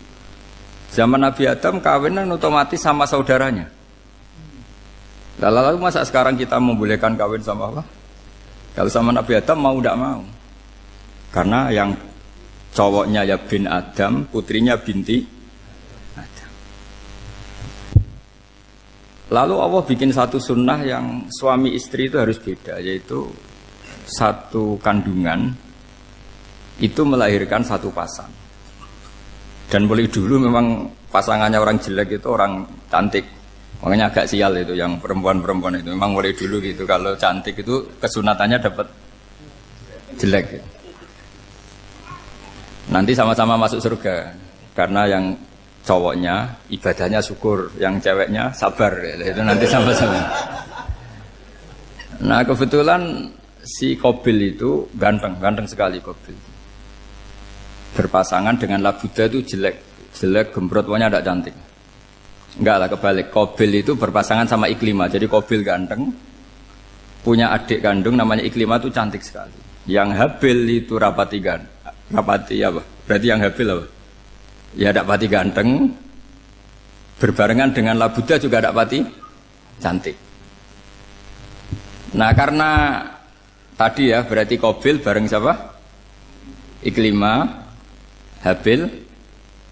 zaman Nabi Adam kawinan otomatis sama saudaranya. Lalu masa sekarang kita membolehkan kawin sama apa? Kalau sama Nabi Adam mau tidak mau. Karena yang cowoknya ya bin Adam, putrinya binti Adam. Lalu Allah bikin satu sunnah yang suami istri itu harus beda, yaitu satu kandungan itu melahirkan satu pasang. Dan mulai dulu memang pasangannya orang jelek itu orang cantik, Makanya agak sial itu yang perempuan-perempuan itu. Memang mulai dulu gitu kalau cantik itu kesunatannya dapat jelek. Gitu. Nanti sama-sama masuk surga karena yang cowoknya ibadahnya syukur, yang ceweknya sabar. Itu nanti sama-sama. Nah kebetulan si Qabil itu ganteng sekali Qabil. Berpasangan dengan Labuda itu jelek gembrot, pokoknya tidak cantik. Enggak lah, kebalik. Qabil itu berpasangan sama Iklimah. Jadi Qabil ganteng, punya adik kandung namanya Iklimah itu cantik sekali. Yang Habil itu rapati apa? Berarti yang Habil apa? Ya dapati ganteng, berbarengan dengan Labuda juga dapati cantik. Nah karena tadi ya berarti Qabil bareng siapa? Iklimah, Habil,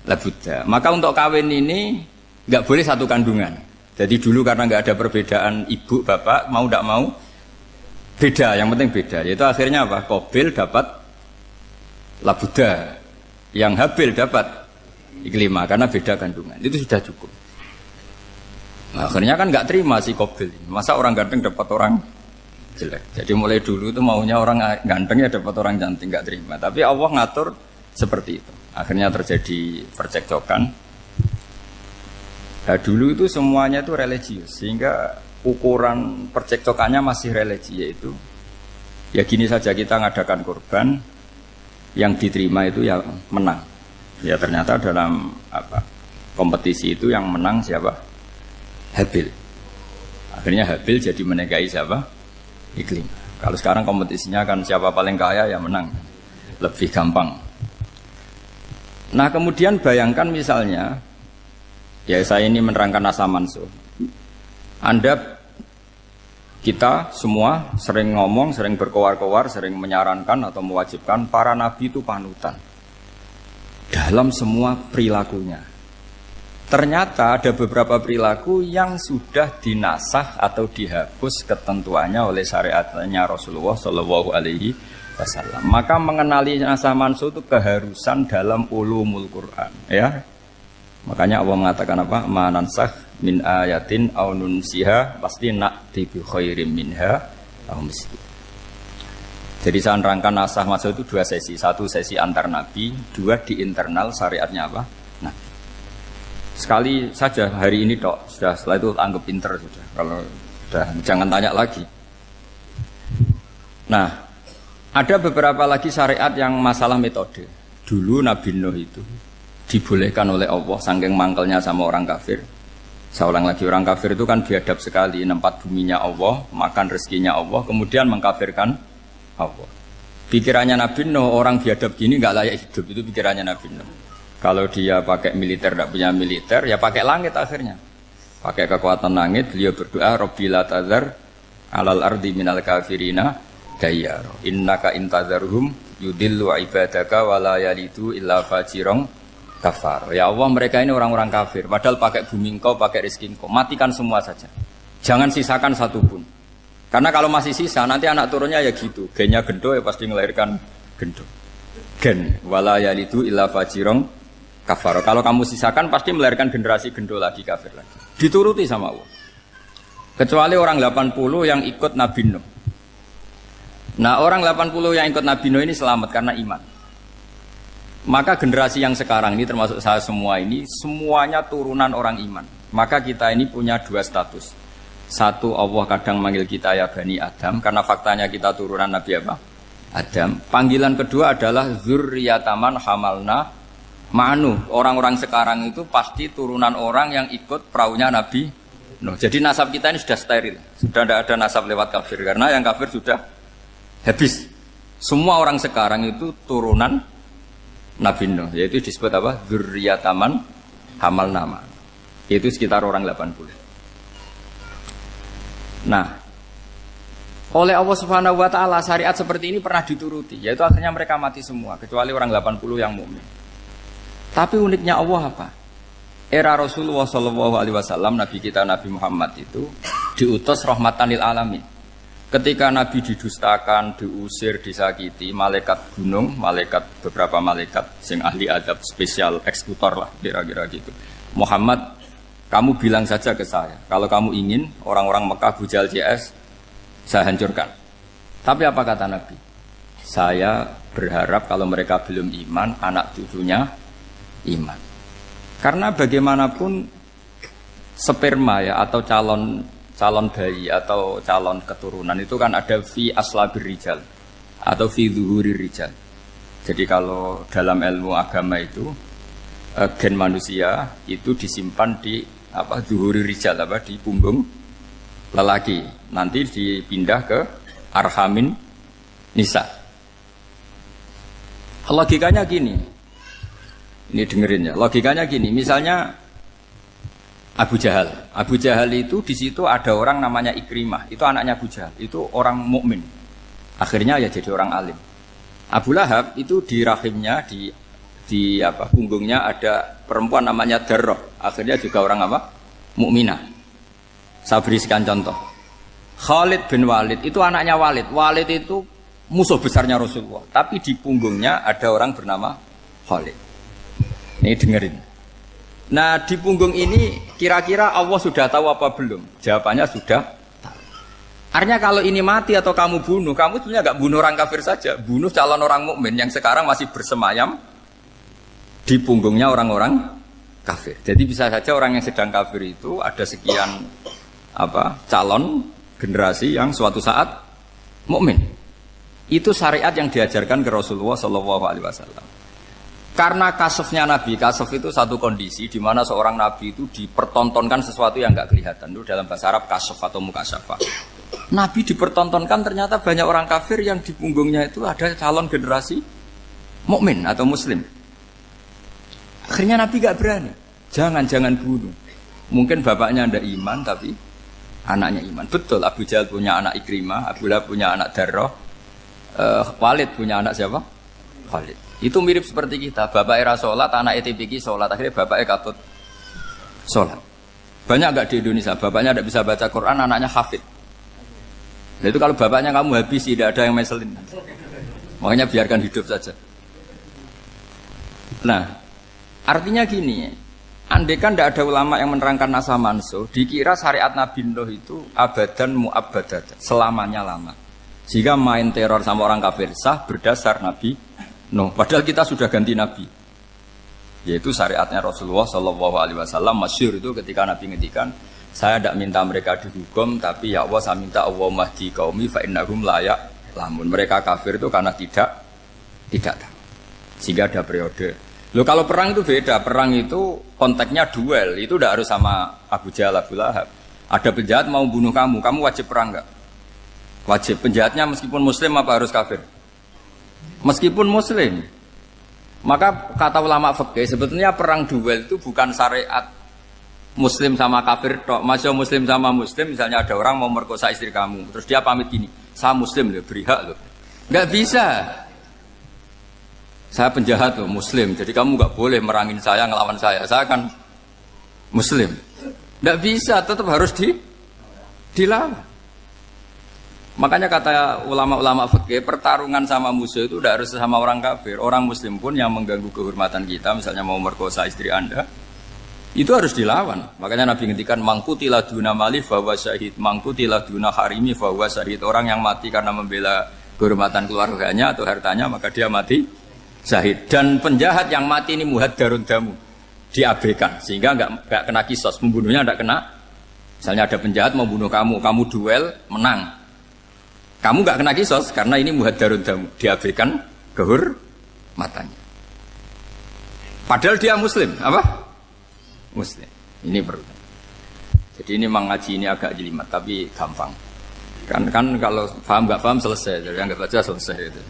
Labuda. Maka untuk kawin ini nggak boleh satu kandungan. Jadi dulu karena nggak ada perbedaan ibu bapak, mau tidak mau beda. Yang penting beda. Yaitu akhirnya apa? Qabil dapat Labuda, yang Habil dapat Iklimah karena beda kandungan. Itu sudah cukup. Nah, akhirnya kan nggak terima si Qabil. Masa orang ganteng dapat orang jelek. Jadi mulai dulu itu maunya orang ganteng ya dapat orang cantik, nggak terima. Tapi Allah ngatur seperti itu. Akhirnya terjadi percekcokan. Nah, dulu itu semuanya itu religius, sehingga ukuran percekcokannya masih religi, yaitu ya gini saja, kita ngadakan kurban, yang diterima itu ya menang. Ya ternyata dalam kompetisi itu yang menang siapa? Habil. Akhirnya Habil jadi menikahi siapa? Iklimah. Kalau sekarang kompetisinya kan siapa paling kaya ya menang, lebih gampang. Nah kemudian bayangkan misalnya, ya saya ini menerangkan asa mansuh. Kita semua sering ngomong, sering berkoar-koar, sering menyarankan atau mewajibkan para nabi itu panutan dalam semua perilakunya. Ternyata ada beberapa perilaku yang sudah dinasakh atau dihapus ketentuannya oleh syariatnya Rasulullah Shallallahu Alaihi Wasallam. Maka mengenali asa mansuh itu keharusan dalam ulumul Quran. Ya, makanya Allah mengatakan apa? Manansakh min ayatin aw nunsiha pasti na'ti bi khairim minha aw misli. Jadi saya nerangkan nasah masuk itu dua sesi. Satu sesi antar nabi, dua di internal syariatnya apa? Nah, sekali saja hari ini tok, sudah setelah itu anggap pinter sudah. Kalau sudah jangan tanya lagi. Nah, ada beberapa lagi syariat yang masalah metode. Dulu Nabi Nuh itu dibolehkan oleh Allah saking mangkelnya sama orang kafir. Saya ulang lagi, orang kafir itu kan biadab sekali, nempat buminya Allah, makan rezekinya Allah, kemudian mengkafirkan Allah. Pikirannya Nabi Nuh, orang biadab gini nggak layak hidup, itu pikirannya Nabi Nuh. Kalau dia pakai militer, tidak punya militer, ya pakai langit akhirnya. Pakai kekuatan langit, beliau berdoa, Rabbi la tazar alal ardi minal kafirina dayyar. Innaka intazarhum yudillu ibadaka wala yalidu illa fajirong kafar. Ya Allah, mereka ini orang-orang kafir, padahal pakai bumi engkau, pakai rezeki engkau, matikan semua saja. Jangan sisakan satupun. Karena kalau masih sisa, nanti anak turunnya ya gitu. Gennya gendo ya pasti melahirkan gendo. Gen, wala yalidu illa fajirong kafar. Kalau kamu sisakan pasti melahirkan generasi gendo lagi, kafir lagi. Dituruti sama Allah. Kecuali orang 80 yang ikut Nabi Nuh. Nah orang 80 yang ikut Nabi Nuh ini selamat karena iman. Maka generasi yang sekarang ini termasuk saya semua ini, semuanya turunan orang iman. Maka kita ini punya dua status. Satu, Allah kadang manggil kita ya Bani Adam, karena faktanya kita turunan Nabi apa? Adam. Panggilan kedua adalah Zurriyataman Hamalna Ma'nu. Orang-orang sekarang itu pasti turunan orang yang ikut perahunya Nabi Nuh. Jadi nasab kita ini sudah steril. Sudah tidak ada nasab lewat kafir, karena yang kafir sudah habis. Semua orang sekarang itu turunan Nabi Nuh, yaitu disebut apa? Zurriyataman Hamalna Ma'nu. Itu sekitar orang 80. Nah, oleh Allah Subhanahu wa taala syariat seperti ini pernah dituruti, yaitu akhirnya mereka mati semua kecuali orang 80 yang mukmin. Tapi uniknya Allah apa? Era Rasulullah Shallallahu Alaihi Wasallam, Nabi kita Nabi Muhammad itu diutus rahmatan lil alamin. Ketika Nabi didustakan, diusir, disakiti, malaikat gunung, beberapa malaikat sing ahli adab spesial eksekutor lah kira-kira gitu. Muhammad Kamu bilang saja ke saya, kalau kamu ingin orang-orang Mekah Abu Jahal CS, saya hancurkan. Tapi apa kata Nabi? Saya berharap kalau mereka belum iman, anak cucunya iman. Karena bagaimanapun sperma ya atau calon bayi atau calon keturunan itu kan ada fi aslabir rijal atau fi zuhurir rijal. Jadi kalau dalam ilmu agama itu gen manusia itu disimpan di zuhurir rijal di punggung lelaki. Nanti dipindah ke arhamin nisa. Logikanya gini. Ini dengerin ya. Logikanya gini, misalnya Abu Jahal. Abu Jahal itu di situ ada orang namanya Ikrimah. Itu anaknya Abu Jahal. Itu orang mukmin. Akhirnya ya jadi orang alim. Abu Lahab itu di rahimnya di punggungnya ada perempuan namanya Darroh. Akhirnya juga orang mukminah. Saya berikan contoh. Khalid bin Walid itu anaknya Walid. Walid itu musuh besarnya Rasulullah. Tapi di punggungnya ada orang bernama Khalid. Ini dengerin. Nah di punggung ini kira-kira Allah sudah tahu apa belum? Jawabannya sudah tahu. Artinya kalau ini mati atau kamu bunuh, kamu sebenarnya nggak bunuh orang kafir saja, bunuh calon orang mukmin yang sekarang masih bersemayam di punggungnya orang-orang kafir. Jadi bisa saja orang yang sedang kafir itu ada sekian calon generasi yang suatu saat mukmin. Itu syariat yang diajarkan ke Rasulullah SAW. Karena kasofnya Nabi, kasof itu satu kondisi di mana seorang Nabi itu dipertontonkan sesuatu yang nggak kelihatan. Itu dalam bahasa Arab kasof atau mukasyafa. Nabi dipertontonkan ternyata banyak orang kafir yang di punggungnya itu ada calon generasi mukmin atau muslim. Akhirnya Nabi nggak berani. Jangan bunuh. Mungkin bapaknya ada iman tapi anaknya iman. Betul, Abu Jahal punya anak Ikrimah, Abu Lahab punya anak Darroh, Walid punya anak siapa? Walid. Itu mirip seperti kita, bapak era sholat, anak ETPK sholat, akhirnya bapaknya katut sholat. Banyak nggak di Indonesia, bapaknya tidak bisa baca Quran, anaknya hafid. Nah, itu kalau bapaknya kamu habis, tidak ada yang meselin. Makanya biarkan hidup saja. Nah, artinya gini, andaikan tidak ada ulama yang menerangkan nasa mansuh, dikira syariat Nabi Nuh itu abadan mu'abbadat, selamanya lama. Jika main teror sama orang kafir sah berdasar Nabi Nuh, padahal kita sudah ganti Nabi. Yaitu syariatnya Rasulullah SAW masyhur itu ketika Nabi ngendikan, saya tidak minta mereka dihukum, tapi ya Allah saya minta Allah mahdi qaumi fa innahum la ya'lamun. Mereka kafir itu karena tidak tahu. Sehingga ada periode. Loh kalau perang itu beda, perang itu konteksnya duel, itu tidak harus sama Abu Jahal, Abu Lahab. Ada penjahat mau bunuh kamu wajib perang enggak? Wajib. Penjahatnya meskipun muslim apa harus kafir? Meskipun muslim. Maka kata ulama fikih sebetulnya perang duel itu bukan syariat muslim sama kafir tok. Masih muslim sama muslim, misalnya ada orang mau merkosa istri kamu, terus dia pamit gini, saya muslim loh, beri hak loh. Enggak bisa. Saya penjahat loh, muslim, jadi kamu enggak boleh merangin saya, ngelawan saya kan muslim. Enggak bisa, tetap harus dilawan. Makanya kata ulama-ulama fikih, pertarungan sama musuh itu tidak harus sama orang kafir. Orang muslim pun yang mengganggu kehormatan kita, misalnya mau merkosa istri Anda, itu harus dilawan. Makanya Nabi ngendikan mangkutilah duna mali fahuwa syahid, mangkutilah duna harimi fahuwa syahid. Orang yang mati karena membela kehormatan keluarganya atau hartanya, maka dia mati syahid. Dan penjahat yang mati ini muhaddarun damu, diabaikan sehingga enggak kena kisos, pembunuhnya enggak kena. Misalnya ada penjahat mau bunuh kamu duel, menang. Kamu enggak kena kisos karena ini muhaddarun damu, diabaikan kehormatannya. Padahal dia muslim, apa? Muslim. Ini perlu. Jadi ini mengaji ini agak jelimet tapi gampang. Kan kalau paham enggak paham selesai, jadi enggak baca selesai itu.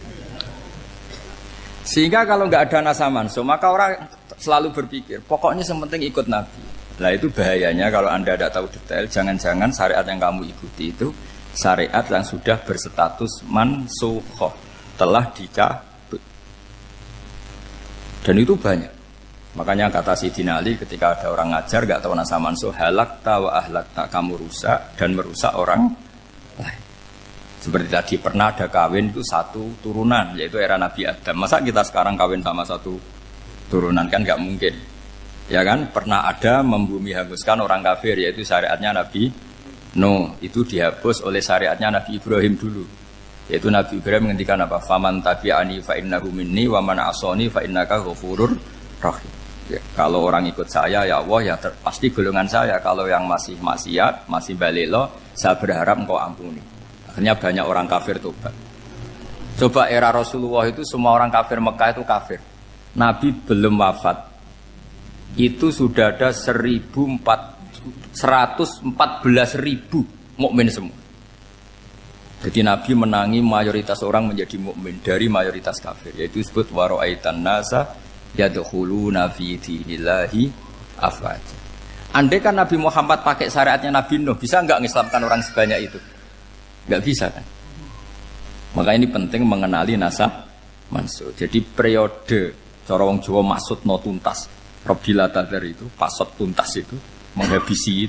Sehingga kalau enggak ada nasa mansuh, maka orang selalu berpikir, pokoknya yang penting ikut Nabi. Nah itu bahayanya kalau Anda tidak tahu detail, jangan-jangan syariat yang kamu ikuti itu syariat yang sudah berstatus mansukhoh, telah dicabut. Dan itu banyak. Makanya kata Sayyidina Ali ketika ada orang ngajar gak tahu nasa mansuh, halakta wa ahlakta, kamu rusak dan merusak orang lain. Seperti tadi pernah ada kawin itu satu turunan, yaitu era Nabi Adam. Masa kita sekarang kawin sama satu turunan, kan gak mungkin. Ya kan, pernah ada membumi hanguskan orang kafir, yaitu syariatnya Nabi Nuh. Itu dihapus oleh syariatnya Nabi Ibrahim dulu. Yaitu Nabi Ibrahim menghentikan apa? Faman tabi'ani fa innahu minni wa man asani fa innaka ghafurur rahim. Ya, kalau orang ikut saya ya Allah ya pasti golongan saya. Kalau yang masih maksiat, masih balelo, saya berharap engkau ampuni. Akhirnya banyak orang kafir tobat. Coba era Rasulullah itu semua orang kafir Mekah itu kafir. Nabi belum wafat. Itu sudah ada 114.000 mukmin semua. Jadi Nabi menangi mayoritas orang menjadi mukmin dari mayoritas kafir. Yaitu disebut wara'aitan nasa yadkhuluna fi dinillahi afwaja. Andai kan Nabi Muhammad pakai syariatnya Nabi Nuh, bisa enggak mengislamkan orang sebanyak itu? Enggak bisa kan? Maka ini penting mengenali nasab mansur. Jadi periode cara wong Jawa maksud no tuntas. Robila tadar itu, pasot tuntas itu, menghabisi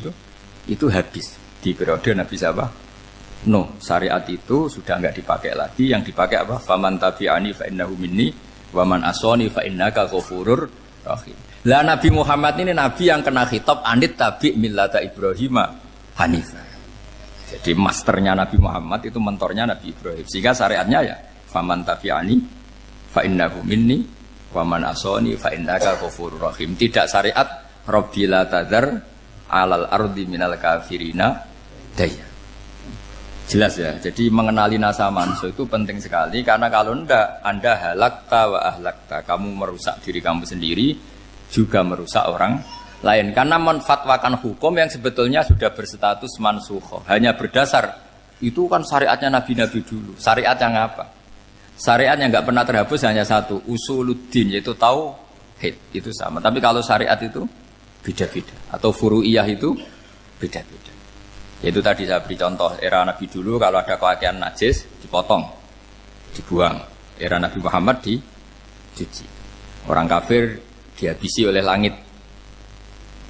itu habis di periode Nabi siapa? Nuh. Syariat itu sudah enggak dipakai lagi, yang dipakai apa? Faman tabi'ani fa innahu minni wa man asani fa innaka ghafurur rahim. Lah Nabi Muhammad ini nabi yang kena khitab anit tabi' millata Ibrahim hanifah. Jadi masternya Nabi Muhammad itu mentornya Nabi Ibrahim. Sehingga syariatnya ya faman tabi'ani fa innahu minni wa man asani fa innaka ghafurur rahim. Tidak syariat rabbila tadzar alal ardi minal kafirina daya. Jelas ya, jadi mengenali nasa manso itu penting sekali. Karena kalau tidak, Anda halakta wa ahlakta, kamu merusak diri kamu sendiri, juga merusak orang lain. Karena menfatwakan hukum yang sebetulnya sudah berstatus mansukh, hanya berdasar, itu kan syariatnya Nabi-Nabi dulu. Syariat yang apa? Syariat yang nggak pernah terhapus hanya satu, usuluddin, yaitu tauhid, itu sama. Tapi kalau syariat itu beda-beda, atau furu'iyah itu beda-beda. Itu tadi saya beri contoh, era Nabi dulu kalau ada pakaian najis dipotong, dibuang. Era Nabi Muhammad dicuci. Orang kafir dihabisi oleh langit.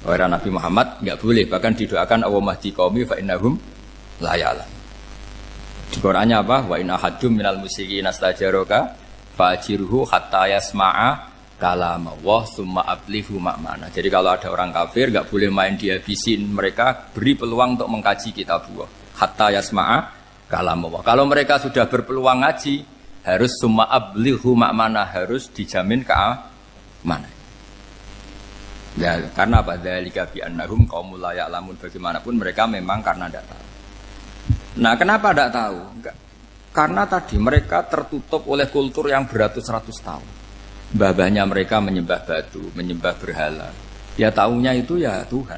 Era Nabi Muhammad enggak boleh, bahkan didoakan Allahumma hdi qaumi fa innahum la ya'lam. Di Qur'annya apa? Wa in ahadum minal musyrikin astajaraka fa'jirhu hatta yasma'a kalamullah summa ablihu ma'mana. Jadi kalau ada orang kafir enggak boleh main dihabisin mereka, beri peluang untuk mengkaji kitabullah hatta yasma'a kalamullah. Kalau mereka sudah berpeluang ngaji, harus summa ablihu ma'mana, harus dijamin keamanan. Ya, karena apa? Dzalika bi annahum qaumul la ya'lamun. Bagaimanapun mereka memang karena tidak tahu. Nah, kenapa tidak tahu? Enggak. Karena tadi mereka tertutup oleh kultur yang beratus-ratus tahun. Mbah-mbahnya mereka menyembah batu, menyembah berhala. Ya tahunya itu ya Tuhan.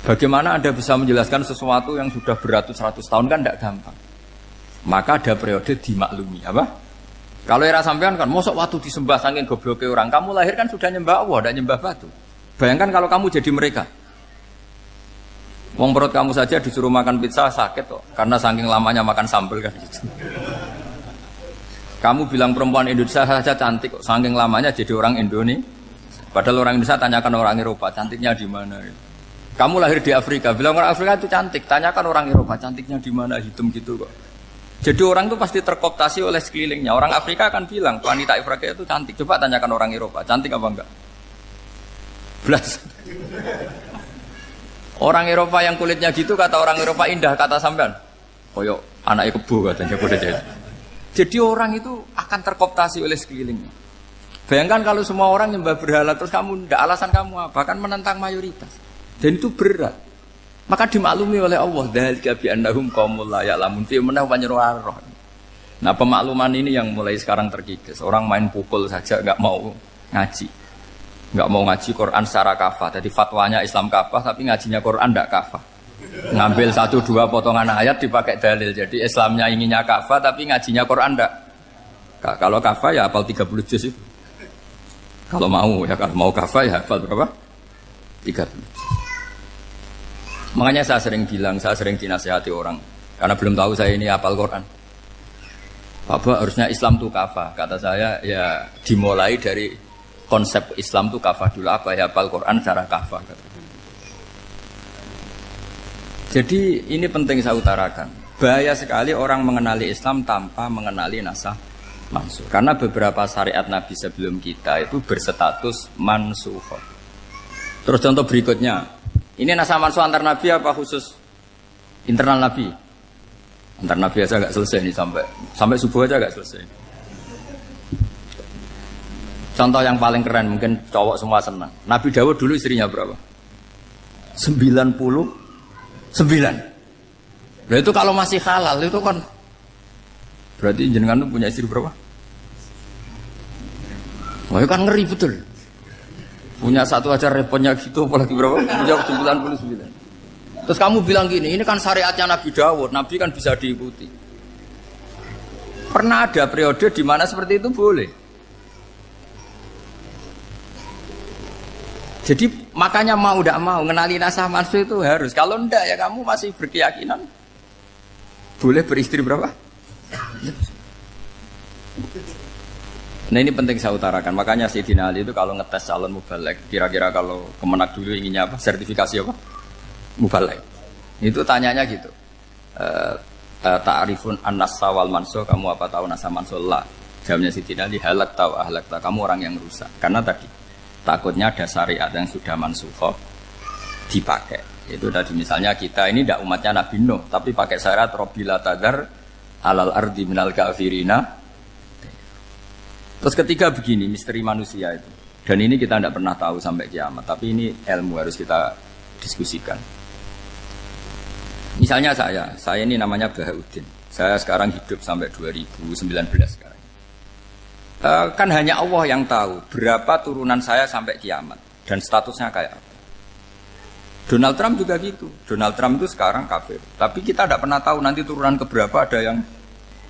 Bagaimana Anda bisa menjelaskan sesuatu yang sudah beratus-ratus tahun kan tidak gampang. Maka ada periode dimaklumi, apa? Kalau era sampean kan mosok waktu disembah saking gobloke orang, kamu lahir kan sudah nyembah Allah, tidak nyembah batu. Bayangkan kalau kamu jadi mereka. Wong perut kamu saja disuruh makan pizza sakit kok, karena saking lamanya makan sambal kan gitu. Kamu bilang perempuan Indonesia saja cantik kok, saking lamanya jadi orang Indonesia. Padahal orang Indonesia tanyakan orang Eropa, cantiknya di mana? Kamu lahir di Afrika, bilang orang Afrika itu cantik, tanyakan orang Eropa, cantiknya di mana? Hitam gitu kok. Jadi orang itu pasti terkooptasi oleh sekelilingnya. Orang Afrika akan bilang wanita Afrika itu cantik. Coba tanyakan orang Eropa, cantik apa enggak? Belas. Orang Eropa yang kulitnya gitu kata orang Eropa indah, kata sampean. Koyok anaknya kebo katanya kuda jadi. Jadi orang itu akan terkooptasi oleh sekelilingnya. Bayangkan kalau semua orang nyembah berhala terus kamu ndak, alasan kamu apa? Kan menentang mayoritas. Dan itu berat. Maka dimaklumi oleh Allah, dzalika bi annahum qaumul la ya'lamun fi manah panyeruarah. Nah, pemakluman ini yang mulai sekarang terkikis. Orang main pukul saja enggak mau ngaji. Enggak mau ngaji Quran secara kafah. Jadi fatwanya Islam kafah tapi ngajinya Quran enggak kafah. Ngambil 1-2 potongan ayat dipakai dalil. Jadi Islamnya inginnya kafah tapi ngajinya Quran enggak. Kalau kafah ya hafal 30 juz itu. Kalau mau ya, kalau mau kafah ya hafal berapa? 30 juz. Makanya saya sering bilang, saya sering dinasihati orang karena belum tahu saya ini hafal Quran. Bapak harusnya Islam itu kafah. Kata saya ya dimulai dari konsep Islam itu kafah dulu. Apa ya hafal Quran secara kafah. Jadi ini penting saya utarakan. Bahaya sekali orang mengenali Islam tanpa mengenali nasah mansukh. Karena beberapa syariat Nabi sebelum kita itu berstatus mansukh. Terus contoh berikutnya, ini naskah mansukh antar Nabi apa khusus internal Nabi? Antar Nabi aja nggak selesai nih sampai subuh aja nggak selesai. Contoh yang paling keren mungkin cowok semua senang. Nabi Dawud dulu istrinya berapa? 99. Nah itu kalau masih halal itu kan berarti jenengan tuh punya istri berapa? Wah itu kan ngeri betul. Punya satu aja repotnya gitu apalagi berapa? Punya 99. Terus kamu bilang gini, ini kan syariatnya Nabi Dawud, Nabi kan bisa diikuti. Pernah ada periode di mana seperti itu boleh. Jadi makanya mau tidak mau ngenali naskah mansukh itu harus. Kalau enggak ya kamu masih berkeyakinan boleh beristri berapa? Nah ini penting saya utarakan. Makanya Sayyidina Ali itu kalau ngetes calon mubaligh, kira-kira kalau Kemenak dulu inginnya apa? Sertifikasi apa? Mubaligh. Itu tanyanya gitu. Ta'rifun an-nassa wal mansukh, kamu apa tahu naskah mansukh? La. Jawabnya Sayyidina Ali, halak tahu ahlak tahu. Kamu orang yang rusak. Karena tadi takutnya ada syariat yang sudah mansukh dipakai. Itu tadi misalnya kita ini tidak umatnya Nabi Nuh, tapi pakai syariat Robbila tadar alal ardi minal kafirina. Terus ketiga begini, misteri manusia itu. Dan ini kita tidak pernah tahu sampai kiamat, tapi ini ilmu harus kita diskusikan. Misalnya saya ini namanya Bahauddin. Saya sekarang hidup sampai 2019 sekarang. Kan hanya Allah yang tahu berapa turunan saya sampai kiamat dan statusnya kayak apa. Donald Trump juga gitu. Donald Trump itu sekarang kafir, tapi kita tidak pernah tahu nanti turunan keberapa ada yang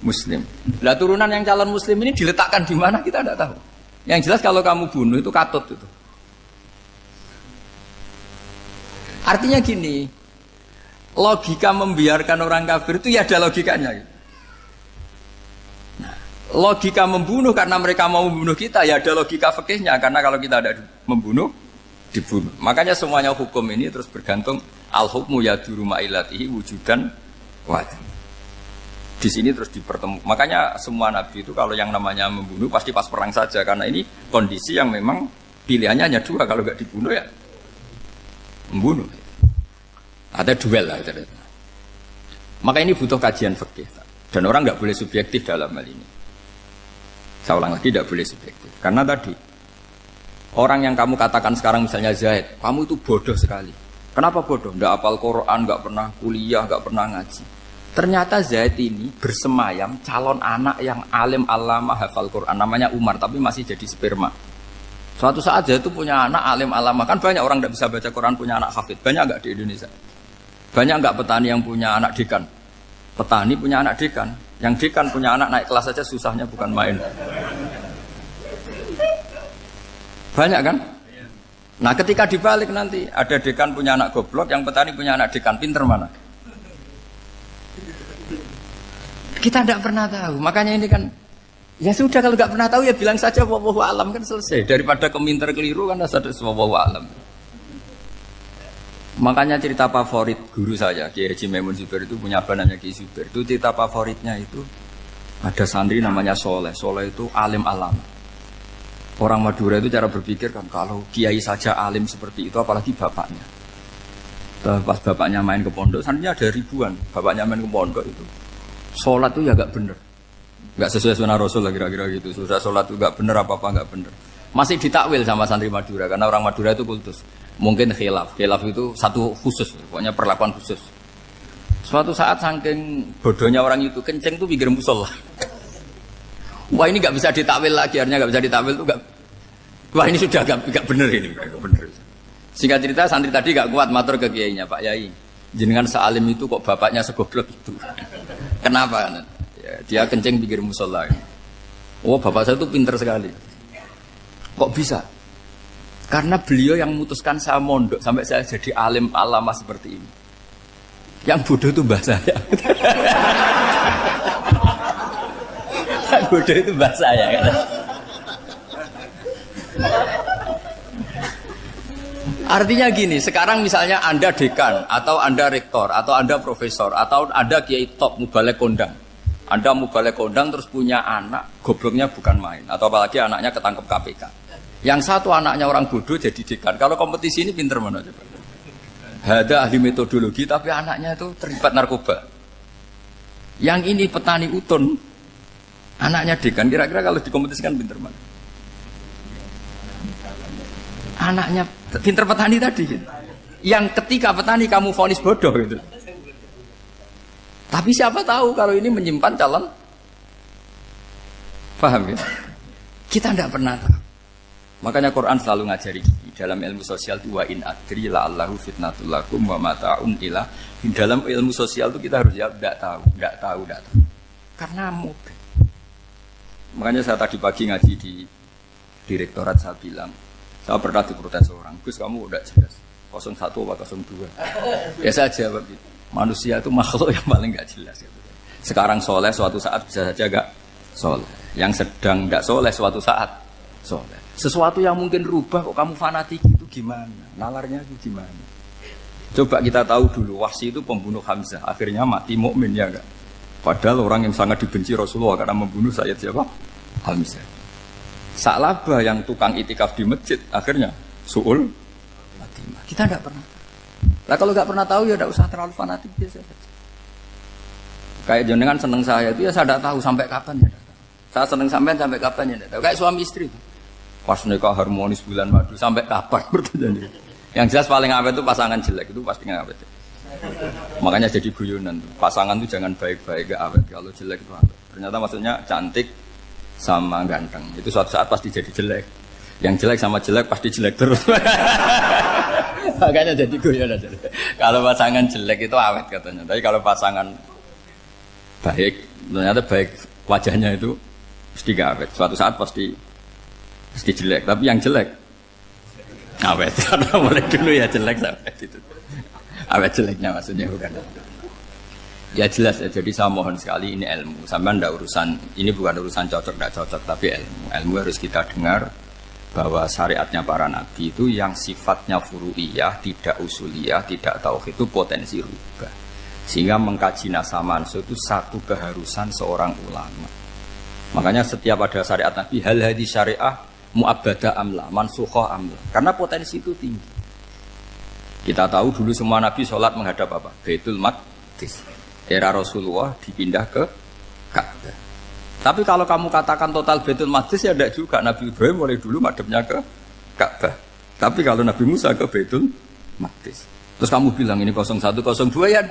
Muslim. Lah turunan yang calon Muslim ini diletakkan di mana kita tidak tahu. Yang jelas kalau kamu bunuh itu katut itu. Artinya gini, logika membiarkan orang kafir itu ya ada logikanya. Gitu. Logika membunuh karena mereka mau membunuh kita ya ada logika fikihnya, karena kalau kita ada membunuh dibunuh. Makanya semuanya hukum ini terus bergantung al-hukmu yaduru ma'ilatihi wujudan wajib. Di sini terus dipertemukan. Makanya semua nabi itu kalau yang namanya membunuh pasti pas perang saja, karena ini kondisi yang memang pilihannya hanya dua, kalau nggak dibunuh ya membunuh. Ada duel lah. Maka ini butuh kajian fikih dan orang nggak boleh subjektif dalam hal ini. Saya ulang lagi, tidak boleh subjektif. Karena tadi, orang yang kamu katakan sekarang misalnya Zaid, kamu itu bodoh sekali. Kenapa bodoh? Tidak hafal Quran, nggak pernah kuliah, nggak pernah ngaji. Ternyata Zaid ini bersemayam calon anak yang alim alama hafal Quran. Namanya Umar, tapi masih jadi sperma. Suatu saat Zaid itu punya anak alim alama. Kan banyak orang tidak bisa baca Quran punya anak hafid. Banyak nggak di Indonesia? Banyak nggak petani yang punya anak dekan? Petani punya anak dekan. Yang dekan punya anak naik kelas saja susahnya bukan main. Banyak kan? Nah ketika dibalik nanti ada dekan punya anak goblok, yang petani punya anak dekan, pinter mana? Kita tidak pernah tahu. Makanya ini kan ya sudah, kalau nggak pernah tahu ya bilang saja wallahu alam, kan selesai. Daripada keminter keliru kan ada wallahu alam. Makanya cerita favorit guru saya, Kiai Haji Maimun Zubair itu punya apa namanya Kiai Zubair. Itu cerita favoritnya itu ada santri namanya Soleh. Soleh itu alim alama. Orang Madura itu cara berpikir kan kalau kiai saja alim seperti itu, apalagi bapaknya. Pas bapaknya main ke pondok, santrinya ada ribuan. Bapaknya main ke pondok itu, sholat itu ya gak bener, gak sesuai sunnah Rasul lah kira-kira gitu. Sudah sholat itu gak bener, apa-apa gak bener. Masih ditakwil sama santri Madura, karena orang Madura itu kultus. Mungkin khilaf itu satu khusus, pokoknya perlakuan khusus. Suatu saat saking bodohnya orang itu, kenceng tuh pinggir musola. Wah ini nggak bisa ditakwil lagi, akhirnya nggak bisa ditakwil tuh nggak. Wah ini sudah nggak bener ini, nggak bener. Singkat cerita santri tadi nggak kuat matur ke kiainya, Pak Yai, jenengan sealim itu kok bapaknya segoblok itu. Kenapa? Ya, dia kenceng pinggir musola. Oh bapak saya itu pinter sekali. Kok bisa? Karena beliau yang memutuskan saya mondok sampai saya jadi alim alama seperti ini. Yang bodoh itu mbah saya. Yang bodoh itu mbah saya. Artinya gini, sekarang misalnya Anda dekan, atau Anda rektor, atau Anda profesor, atau Anda kiai top mubalek kondang. Anda mau balik kondang terus punya anak, gobloknya bukan main. Atau apalagi anaknya ketangkep KPK. Yang satu anaknya orang bodoh jadi dekan. Kalau kompetisi ini pinter mana coba? Ada ahli metodologi tapi anaknya itu terlibat narkoba. Yang ini petani utun, anaknya dekan. Kira-kira kalau dikompetisikan pinter mana? Anaknya pinter petani tadi. Yang ketika petani kamu vonis bodoh gitu. Tapi siapa tahu kalau ini menyimpan calon. Paham ya? Kita tidak pernah tahu. Makanya Quran selalu ngajari dalam ilmu sosial itu wa in adri la'allahu fitnatul lakum wa mata'un ila. Di dalam ilmu sosial itu kita harus jawab tidak tahu. Karena mudah. Makanya saya tadi pagi ngaji di direktorat saya bilang, saya pernah diprotes orang, Gus kamu udah jelas 01 atau 02. Ya saya jawab gitu. Manusia itu makhluk yang paling gak jelas gitu. Sekarang soleh suatu saat bisa saja gak soleh. Yang sedang gak soleh suatu saat soleh. Sesuatu yang mungkin rubah kok kamu fanatik itu gimana? Nalarnya itu gimana? Coba kita tahu dulu Wahsy itu pembunuh Hamzah, akhirnya mati mukmin ya enggak? Padahal orang yang sangat dibenci Rasulullah karena membunuh Sayyid siapa? Hamzah. Sa'labah yang tukang itikaf di masjid akhirnya su'ul Fatimah. Kita enggak pernah. Lah kalau enggak pernah tahu ya enggak usah terlalu fanatik biasa saja. Kayak jenengan seneng saya itu ya saya enggak tahu sampai kapan ya. Saya seneng sampean sampai kapan ya enggak tahu. Kayak suami istri itu. Pas nikah harmonis bulan madu sampai kapan bertanya. Yang jelas paling awet itu pasangan jelek itu pasti nggak awet. Makanya jadi guyonan tuh. Pasangan tuh jangan baik-baik gak awet. Kalau jelek itu awet. Ternyata maksudnya cantik sama ganteng. Itu suatu saat pasti jadi jelek. Yang jelek sama jelek pasti jelek terus. Makanya jadi guyonan. Kalau pasangan jelek itu awet katanya. Tapi kalau pasangan baik, ternyata baik wajahnya itu pasti gak awet. Suatu saat pasti jelek. Tapi yang jelek awet. Karena mulai dulu ya jelek sampai itu. Awet jeleknya maksudnya bukan. Ya jelas ya. Jadi saya mohon sekali ini ilmu. Sampai ndak urusan ini bukan urusan cocok ndak cocok tapi ilmu. Ilmu harus kita dengar bahwa syariatnya para nabi itu yang sifatnya furu'iyah, tidak usuliyah, tidak tauhid itu potensi rubah. Sehingga mengkaji nasab manusia itu satu keharusan seorang ulama. Makanya setiap ada syariat nabi hal hadis syariah mu'abbadah amla, mansukhah amla. Karena potensi itu tinggi. Kita tahu dulu semua nabi sholat menghadap apa? Baitul Maqdis. Era Rasulullah dipindah ke Ka'bah. Tapi kalau kamu katakan total Baitul Maqdis ya tidak juga. Nabi Ibrahim mulai dulu madhabnya ke Ka'bah. Tapi kalau Nabi Musa ke Baitul Maqdis. Terus kamu bilang ini 01, 02 ya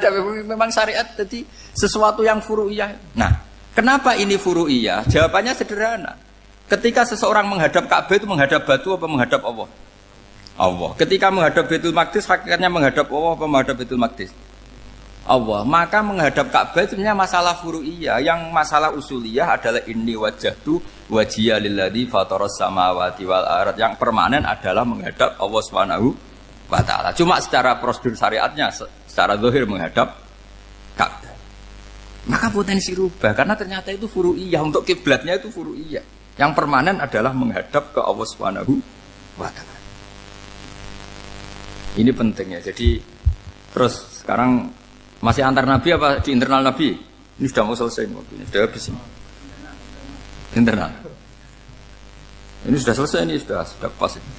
memang syariat jadi sesuatu yang furu'iyah. Nah, kenapa ini furu'iyah? Jawabannya sederhana. Ketika seseorang menghadap Ka'bah itu menghadap batu apa menghadap Allah? Allah. Ketika menghadap Baitul Maqdis hakikatnya menghadap Allah apa menghadap Baitul Maqdis? Allah. Maka menghadap Ka'bah itu sebenarnya masalah furu'iyah. Yang masalah usuliyah adalah inni wajjahtu wajhiya lilladzi fataras samawati wal ardh. Yang permanen adalah menghadap Allah Subhanahu wa taala. Cuma secara prosedur syariatnya secara zahir menghadap Ka'bah. Maka potensi rubah karena ternyata itu furu'iyah. Untuk kiblatnya itu furu'iyah. Yang permanen adalah menghadap ke Allah Subhanahu wa taala. Ini pentingnya. Jadi terus sekarang masih antar nabi apa di internal nabi? Ini sudah mau selesai waktunya, sudah habis ini. Internal. Ini sudah selesai ini sudah pas ini.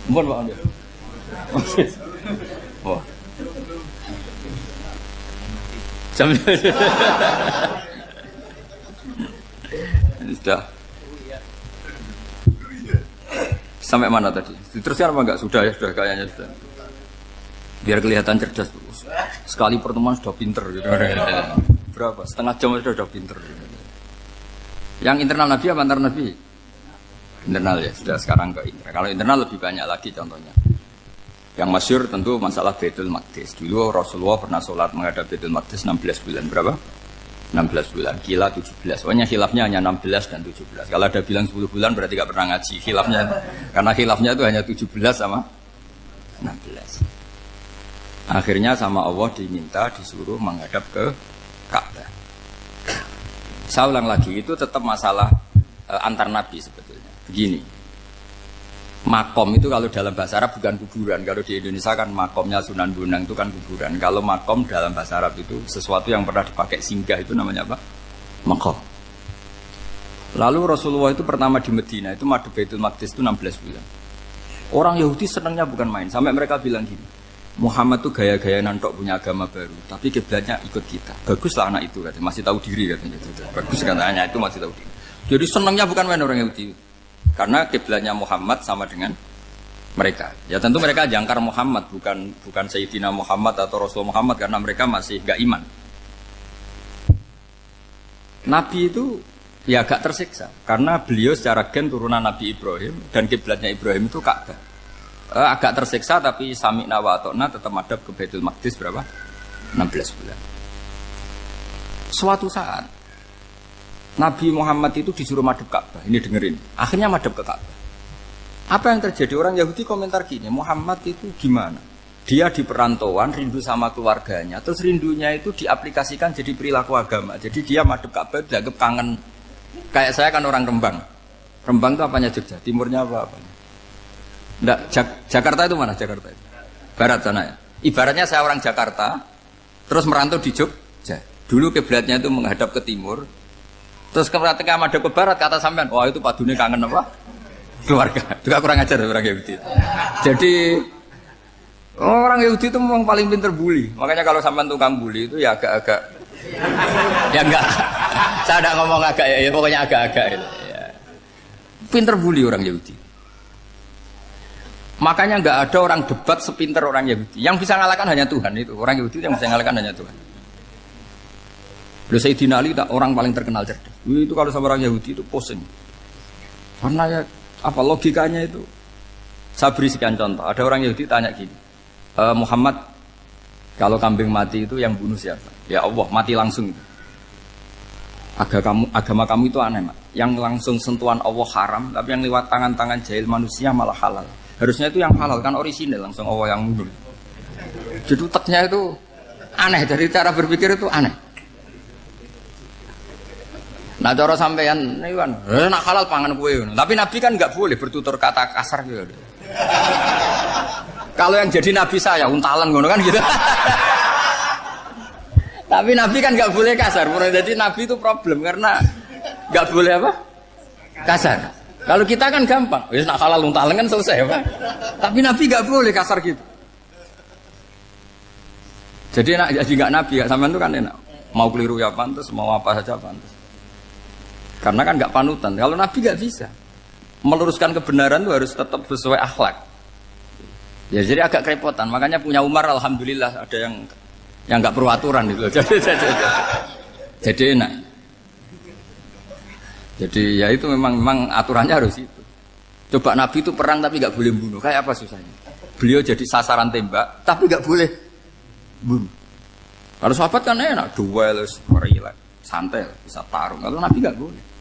Mohon Pak Anda. Wah. Jam ini sudah. Sampai mana tadi? Diteruskan apa enggak? Sudah ya, sudah kayaknya sudah. Biar kelihatan cerdas. Sekali pertemuan sudah pinter gitu. Berapa? Setengah jam sudah pinter. Yang internal nabi apa antar nabi? Internal ya, sudah sekarang ke internal. Kalau internal lebih banyak lagi contohnya. Yang masyhur tentu masalah Baitul Maqdis. Dulu Rasulullah pernah sholat menghadap Baitul Maqdis 16 bulan. Berapa? 16 bulan, kila 17. Pokoknya khilafnya hanya 16 dan 17. Kalau ada bilang 10 bulan berarti gak pernah ngaji. Khilafnya, karena khilafnya itu hanya 17 sama 16. Akhirnya sama Allah diminta disuruh menghadap ke Ka'bah. Saya ulang lagi, itu tetap masalah antar nabi sebetulnya. Begini, Makom itu kalau dalam bahasa Arab bukan kuburan. Kalau di Indonesia kan makomnya Sunan Bonang itu kan kuburan. Kalau makom dalam bahasa Arab itu sesuatu yang pernah dipakai singgah, itu namanya apa? Makom. Lalu Rasulullah itu pertama di Medina itu madhep Baitul Maqdis itu 16 bulan. Orang Yahudi senangnya bukan main. Sampai mereka bilang gini, Muhammad tuh gaya-gaya nantok punya agama baru, tapi kiblatnya ikut kita. Baguslah anak itu katanya, masih tahu diri katanya. Bagus katanya itu masih tahu diri. Jadi senangnya bukan main orang Yahudi. Karena kiblatnya Muhammad sama dengan mereka. Ya tentu mereka jangkar Muhammad, bukan Sayyidina Muhammad atau Rasul Muhammad, karena mereka masih gak iman. Nabi itu ya agak tersiksa karena beliau secara gen turunan Nabi Ibrahim dan kiblatnya Ibrahim itu Ka'bah. Agak tersiksa tapi sami'na wa ata'na tetap madhab ke Baitul Maqdis berapa? 16 bulan. Suatu saat Nabi Muhammad itu disuruh madhab Ka'bah. Ini dengerin. Akhirnya madhab ke Ka'bah. Apa yang terjadi? Orang Yahudi komentar gini, Muhammad itu gimana? Dia di perantauan, rindu sama keluarganya. Terus rindunya itu diaplikasikan jadi perilaku agama. Jadi dia madhab Ka'bah dianggap kangen. Kayak saya kan orang Rembang. Rembang itu apanya Jogja? Timurnya apa-apanya? Enggak, Jakarta itu mana Jakarta itu? Barat sana ya. Ibaratnya saya orang Jakarta, terus merantau di Jogja. Dulu kiblatnya itu menghadap ke timur. Terus ketika madhab ke barat, kata sampean, wah itu padune kangen apa? Keluarga. Juga kurang ajar orang Yahudi. Jadi orang Yahudi itu memang paling pinter bully. Makanya kalau sampean tukang bully itu ya agak-agak, ya enggak. Saya tidak ngomong agak ya, pokoknya agak-agak. Ya. Pinter bully orang Yahudi. Makanya enggak ada orang debat sepinter orang Yahudi. Yang bisa ngalahkan hanya Tuhan itu. Orang Yahudi yang bisa ngalahkan hanya Tuhan. Beliau Sayyidina Ali orang paling terkenal cerdas. Itu kalau sama orang Yahudi itu pusing. Karena ya apa logikanya itu? Saya beri sekian contoh. Ada orang Yahudi tanya gini, Muhammad, kalau kambing mati itu yang bunuh siapa? Ya Allah, mati langsung itu. Agama kamu itu aneh, Mak. Yang langsung sentuhan Allah haram, tapi yang lewat tangan-tangan jahil manusia malah halal. Harusnya itu yang halal kan orisinal, langsung Allah yang bunuh. Jadi utaknya itu aneh, dari cara berpikir itu aneh. Nah cara sampean ini kan, nak halal pangan kue. Tapi Nabi kan nggak boleh bertutur kata kasar gitu. Kalau yang jadi Nabi saya untalan ngono kan gitu. Tapi Nabi kan nggak boleh kasar. Jadi Nabi itu problem karena nggak boleh apa? Kasar. Kalau kita kan gampang, wis nak halal untalan kan selesai apa? Tapi Nabi nggak boleh kasar gitu. Jadi nggak Nabi, sampean itu kan enak. Mau keliru ya pantas, mau apa saja pantas. Karena kan nggak panutan. Kalau Nabi nggak bisa meluruskan kebenaran itu harus tetap sesuai akhlak. Ya jadi agak kerepotan. Makanya punya Umar alhamdulillah ada yang nggak perlu aturan itu. Jadi enak. Jadi ya itu memang aturannya harus itu. Coba Nabi itu perang tapi nggak boleh bunuh. Kayak apa susahnya? Beliau jadi sasaran tembak tapi nggak boleh bunuh. Kalau sahabat kan enak, duel, relax, santai, bisa tarung. Kalau Nabi nggak boleh.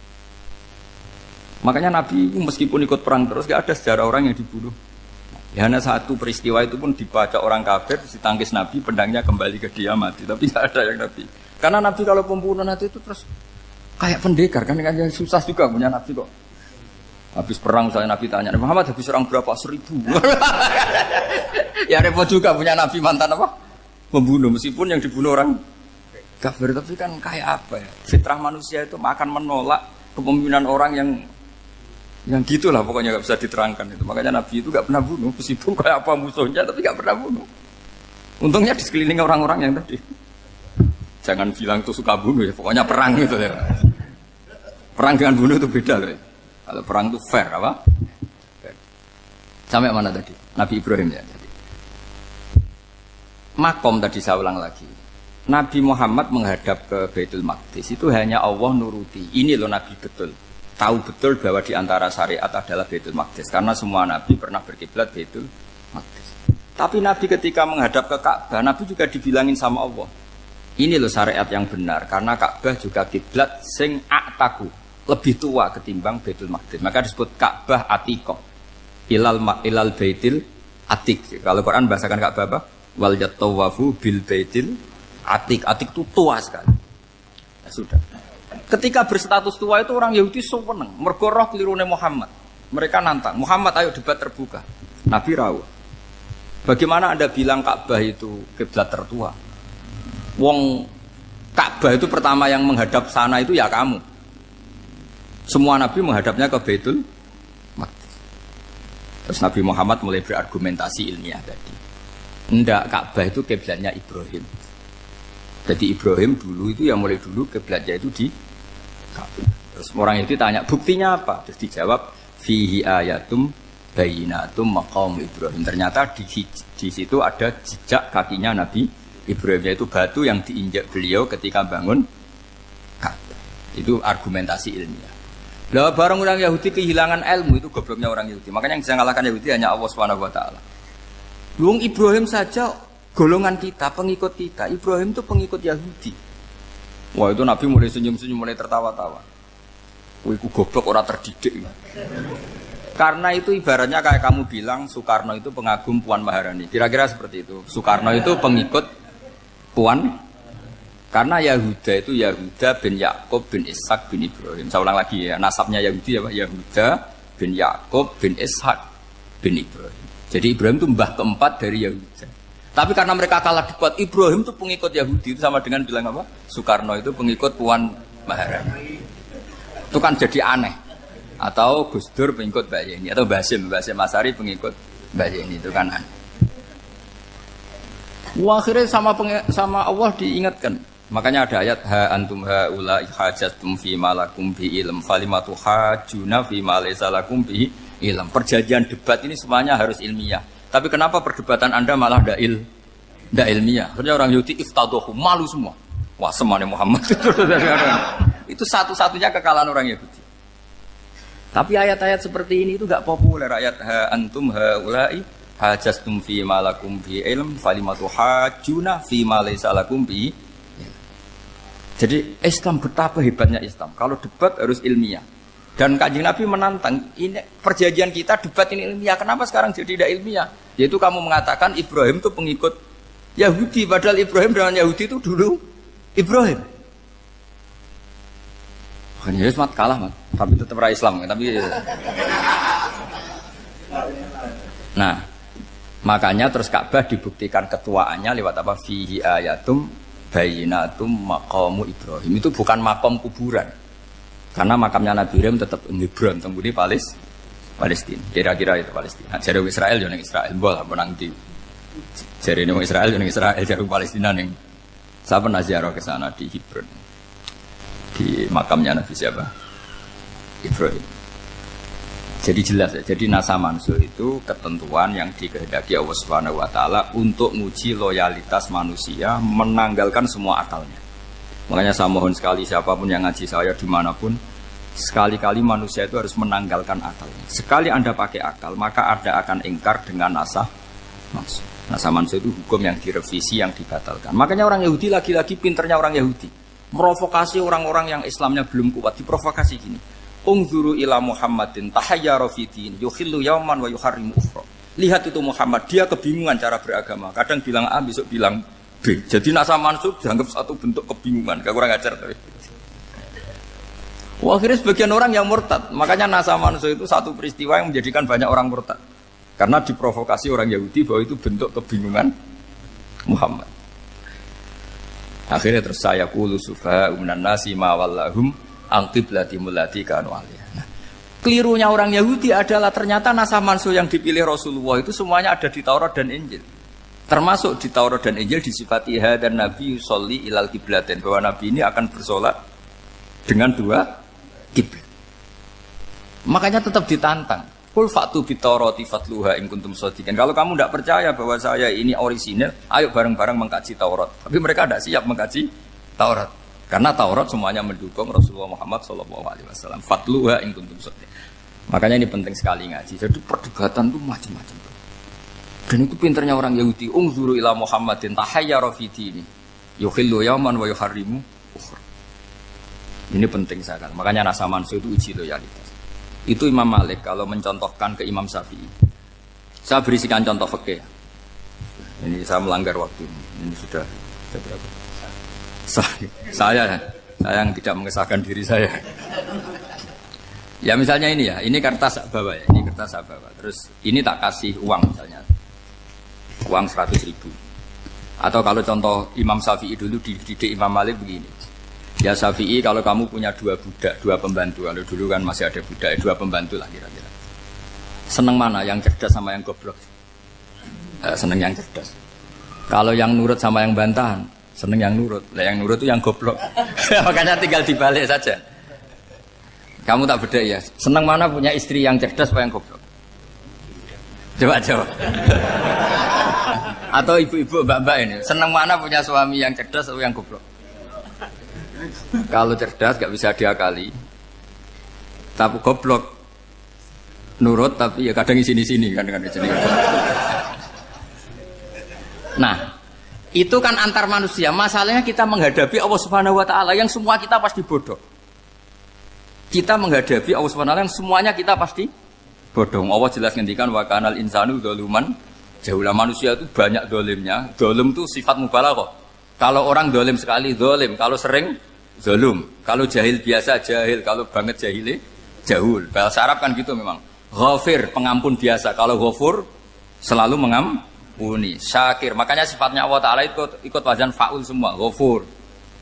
Makanya Nabi meskipun ikut perang terus gak ada sejarah orang yang dibunuh. Ya hanya satu peristiwa itu pun dibaca orang kafir, ditangkis Nabi, pedangnya kembali ke dia mati. Tapi gak ada yang Nabi. Karena Nabi kalau pembunuh nanti itu terus kayak pendekar kan susah juga punya Nabi kok. Habis perang misalnya Nabi tanya, Muhammad habis perang berapa? 1000. Ya repot juga punya Nabi mantan apa? Pembunuh meskipun yang dibunuh orang kafir, tapi kan kayak apa ya? Fitrah manusia itu akan menolak kepemimpinan orang yang gitulah pokoknya gak bisa diterangkan itu. Makanya Nabi itu gak pernah bunuh meskipun kayak apa musuhnya tapi gak pernah bunuh. Untungnya di sekeliling orang-orang yang tadi. Jangan bilang tuh suka bunuh ya, pokoknya perang gitu ya. Perang dengan bunuh itu beda loh. Ya. Kalau perang itu fair apa? Fair. Sampai mana tadi? Nabi Ibrahim ya tadi. Makom tadi saya ulang lagi. Nabi Muhammad menghadap ke Baitul Maqdis itu hanya Allah nuruti. Ini loh Nabi betul. Tahu betul bahwa di antara syariat adalah Baitul Maqdis karena semua Nabi pernah berkiblat Baitul Maqdis. Tapi Nabi ketika menghadap ke Ka'bah, Nabi juga dibilangin sama Allah. Ini loh syariat yang benar karena Ka'bah juga kiblat sing a'taku, lebih tua ketimbang Baitul Maqdis. Maka disebut Ka'bah Atiqah. Ilal Baitil Atiq. Kalau Quran bahasakan Ka'bah apa? Wal yatawafu bil Baitil Atiq. Atiq itu tua sekali. Ya sudah. Ketika berstatus tua itu orang Yahudi seneng, mergo roh kelirune Muhammad. Mereka nantang, Muhammad ayo debat terbuka. Nabi rawuh. Bagaimana Anda bilang Ka'bah itu kiblat tertua? Wong Ka'bah itu pertama yang menghadap sana itu ya kamu. Semua Nabi menghadapnya ke Baitul Maqdis. Terus Nabi Muhammad mulai berargumentasi ilmiah tadi. Enggak, Ka'bah itu kiblatnya Ibrahim. Jadi Ibrahim dulu itu yang mulai dulu kiblatnya itu di Ka'bah. Terus orang itu tanya, buktinya apa? Terus dijawab, fihi ayatum bayinatum maqam Ibrahim. Ternyata di situ ada jejak kakinya Nabi Ibrahim, yaitu batu yang diinjak beliau ketika bangun Ka'bah. Itu argumentasi ilmiah. Lah barang orang Yahudi kehilangan ilmu, itu gobloknya orang Yahudi. Makanya yang bisa mengalahkan Yahudi hanya Allah Subhanahu wa taala. Luang Ibrahim saja golongan kita, pengikut kita. Ibrahim itu pengikut Yahudi. Wah, itu Nabi mulai senyum-senyum, mulai tertawa-tawa. Wah, itu goblok, orang terdidik. Karena itu ibaratnya kayak kamu bilang Soekarno itu pengagum Puan Maharani. Kira-kira seperti itu. Soekarno itu pengikut Puan. Karena Yahuda itu Yahuda bin Yakub bin Ishak bin Ibrahim. Saya ulang lagi ya, nasabnya Yahudi ya Pak. Yahuda bin Yakub bin Ishak bin Ibrahim. Jadi Ibrahim itu mbah keempat dari Yahuda. Tapi karena mereka kalah debat, Ibrahim itu pengikut Yahudi. Itu sama dengan bilang apa? Soekarno itu pengikut Puan Maharani. Itu kan jadi aneh. Atau Gus Dur pengikut Mbak Yeni. Atau Basim Masari pengikut Mbak Yeni. Itu kan aneh. Wah, akhirnya sama Allah diingatkan. Makanya ada ayat ha antum haula hajjatum fi malakum bi ilm falimatu hajuna fi ma laysa lakum bi ilm. Perjanjian debat ini semuanya harus ilmiah. Tapi kenapa perdebatan Anda malah ndak ilmiah? Akhirnya orang Yahudi iftadohu, malu semua. Wah, semuanya Muhammad. Itu satu-satunya kekalahan orang Yahudi. Tapi ayat-ayat seperti ini itu enggak populer. Ayat ha antum haula'i hajjatum fi malakum bi ilm falimatu hajuna fi ma laysa lakum bi. Jadi Islam, betapa hebatnya Islam. Kalau debat harus ilmiah. Dan Kanjeng Nabi menantang, ini perjanjian kita debat ini ilmiah. Kenapa sekarang jadi tidak ilmiah? Yaitu kamu mengatakan Ibrahim itu pengikut Yahudi. Padahal Ibrahim dengan Yahudi itu dulu Ibrahim. Makanya Yesus kalah, man. Tapi tetap ra Islam. Tapi nah, makanya terus Ka'bah dibuktikan ketuaannya lewat apa? Fihi ayatum bayinatum maqamu Ibrahim. Itu bukan makam kuburan. Karena makamnya Nabi Ibrahim tetap di Hebron, tempat di Palestina. Kira-kira itu Palestina. Jari Israel yang Israel bola menang di. Jari Israel yang Israel, jari Palestina yang saya pernah ziarah ke sana di Hebron. Di makamnya Nabi siapa? Ibrahim. Jadi jelas ya. Jadi nasa mansuh itu ketentuan yang dikehendaki Allah Subhanahu wa taala untuk menguji loyalitas manusia, menanggalkan semua akalnya. Makanya saya mohon sekali siapapun yang ngaji saya dimanapun, sekali-kali manusia itu harus menanggalkan akalnya. Sekali Anda pakai akal, maka Anda akan ingkar dengan nasa mansuh. Nasa mansuh itu hukum yang direvisi, yang dibatalkan. Makanya orang Yahudi lagi-lagi pinternya orang Yahudi. Merovokasi orang-orang yang Islamnya belum kuat, diprovokasi gini. Ungzuru ila Muhammadin tahayyara fi din yukhillu yawman wa yuharrimu ukhra. Lihat itu Muhammad, dia kebingungan cara beragama. Kadang bilang A, besok bilang B. Jadi nasa mansub dianggap satu bentuk kebingungan. Gak kurang ajar tapi. Wah, akhirnya sebagian orang yang murtad. Makanya nasa mansub itu satu peristiwa yang menjadikan banyak orang murtad. Karena diprovokasi orang Yahudi bahwa itu bentuk kebingungan Muhammad. Akhirnya terus saya qulu sufa minan nasi ma wallahum angqiblati mulati kanu aliyah. Nah, kelirunya orang Yahudi adalah ternyata nasa mansuh yang dipilih Rasulullah itu semuanya ada di Taurat dan Injil. Termasuk di Taurat dan Injil disifati dan Nabi sholli ilal qiblatain, bahwa Nabi ini akan bersolat dengan dua kiblat. Makanya tetap ditantang. Qul fa'tu bit-taurati fatluha in kuntum shadiqin. Kalau kamu tidak percaya bahwa saya ini orisinil, ayo bareng-bareng mengkaji Taurat. Tapi mereka tidak siap mengkaji Taurat. Karena Taurat semuanya mendukung Rasulullah Muhammad SAW. Fatluha in kuntum shadiqin. Makanya ini penting sekali ngaji. Jadi perdebatan itu macam-macam. Dan itu pinternya orang Yahudi. Ungzuru ila Muhammadin tahayyara fi dini yukhillu yawman wa yuharrimu ukhra. Ini penting sekali. Makanya nasa mansuh itu uji loyalitas. Itu Imam Malik kalau mencontohkan ke Imam Syafi'i. Saya berisikan contoh fikih. Ini saya melanggar waktu ini. Ini sudah berapa? Saya yang tidak mengesahkan diri saya. Ya misalnya ini ya, ini kertas bawa ya, ini kertas saya bawa. Terus ini tak kasih uang misalnya, uang 100.000. Atau kalau contoh Imam Syafi'i dulu dididik Imam Malik begini. Ya Syafi'i kalau kamu punya 2 budak, 2 pembantu, kalau dulu kan masih ada budak, 2 pembantu lah kira-kira. Seneng mana, yang cerdas sama yang goblok? Seneng yang cerdas. Kalau yang nurut sama yang bantahan, seneng yang nurut. Lah yang nurut itu yang goblok. Makanya tinggal dibalik saja. Kamu tak beda ya. Seneng mana punya istri yang cerdas apa yang goblok? Coba jawab. Atau ibu-ibu mbak-mbak ini, seneng mana punya suami yang cerdas atau yang goblok? Kalau cerdas gak bisa diakali. Tapi goblok nurut tapi ya kadang di sini-sini kan di sini. Nah, itu kan antar manusia. Masalahnya kita menghadapi Allah Subhanahu wa taala yang semua kita pasti bodoh. Kita menghadapi Allah Subhanahu wa taala yang semuanya kita pasti bodoh. Allah jelas ngendikan wa kanal insanu dzaluman jauhlah, manusia itu banyak dolimnya. Dolim itu sifat mubalaghah. Kalau orang dolim sekali dolim, kalau sering zalum, kalau jahil biasa jahil, kalau banget jahile jahul. Bahasa Arab kan gitu memang. Ghafir pengampun biasa, kalau ghafur selalu mengampuni. Syakir, makanya sifatnya Allah Taala ikut wazan faul semua. Ghafur,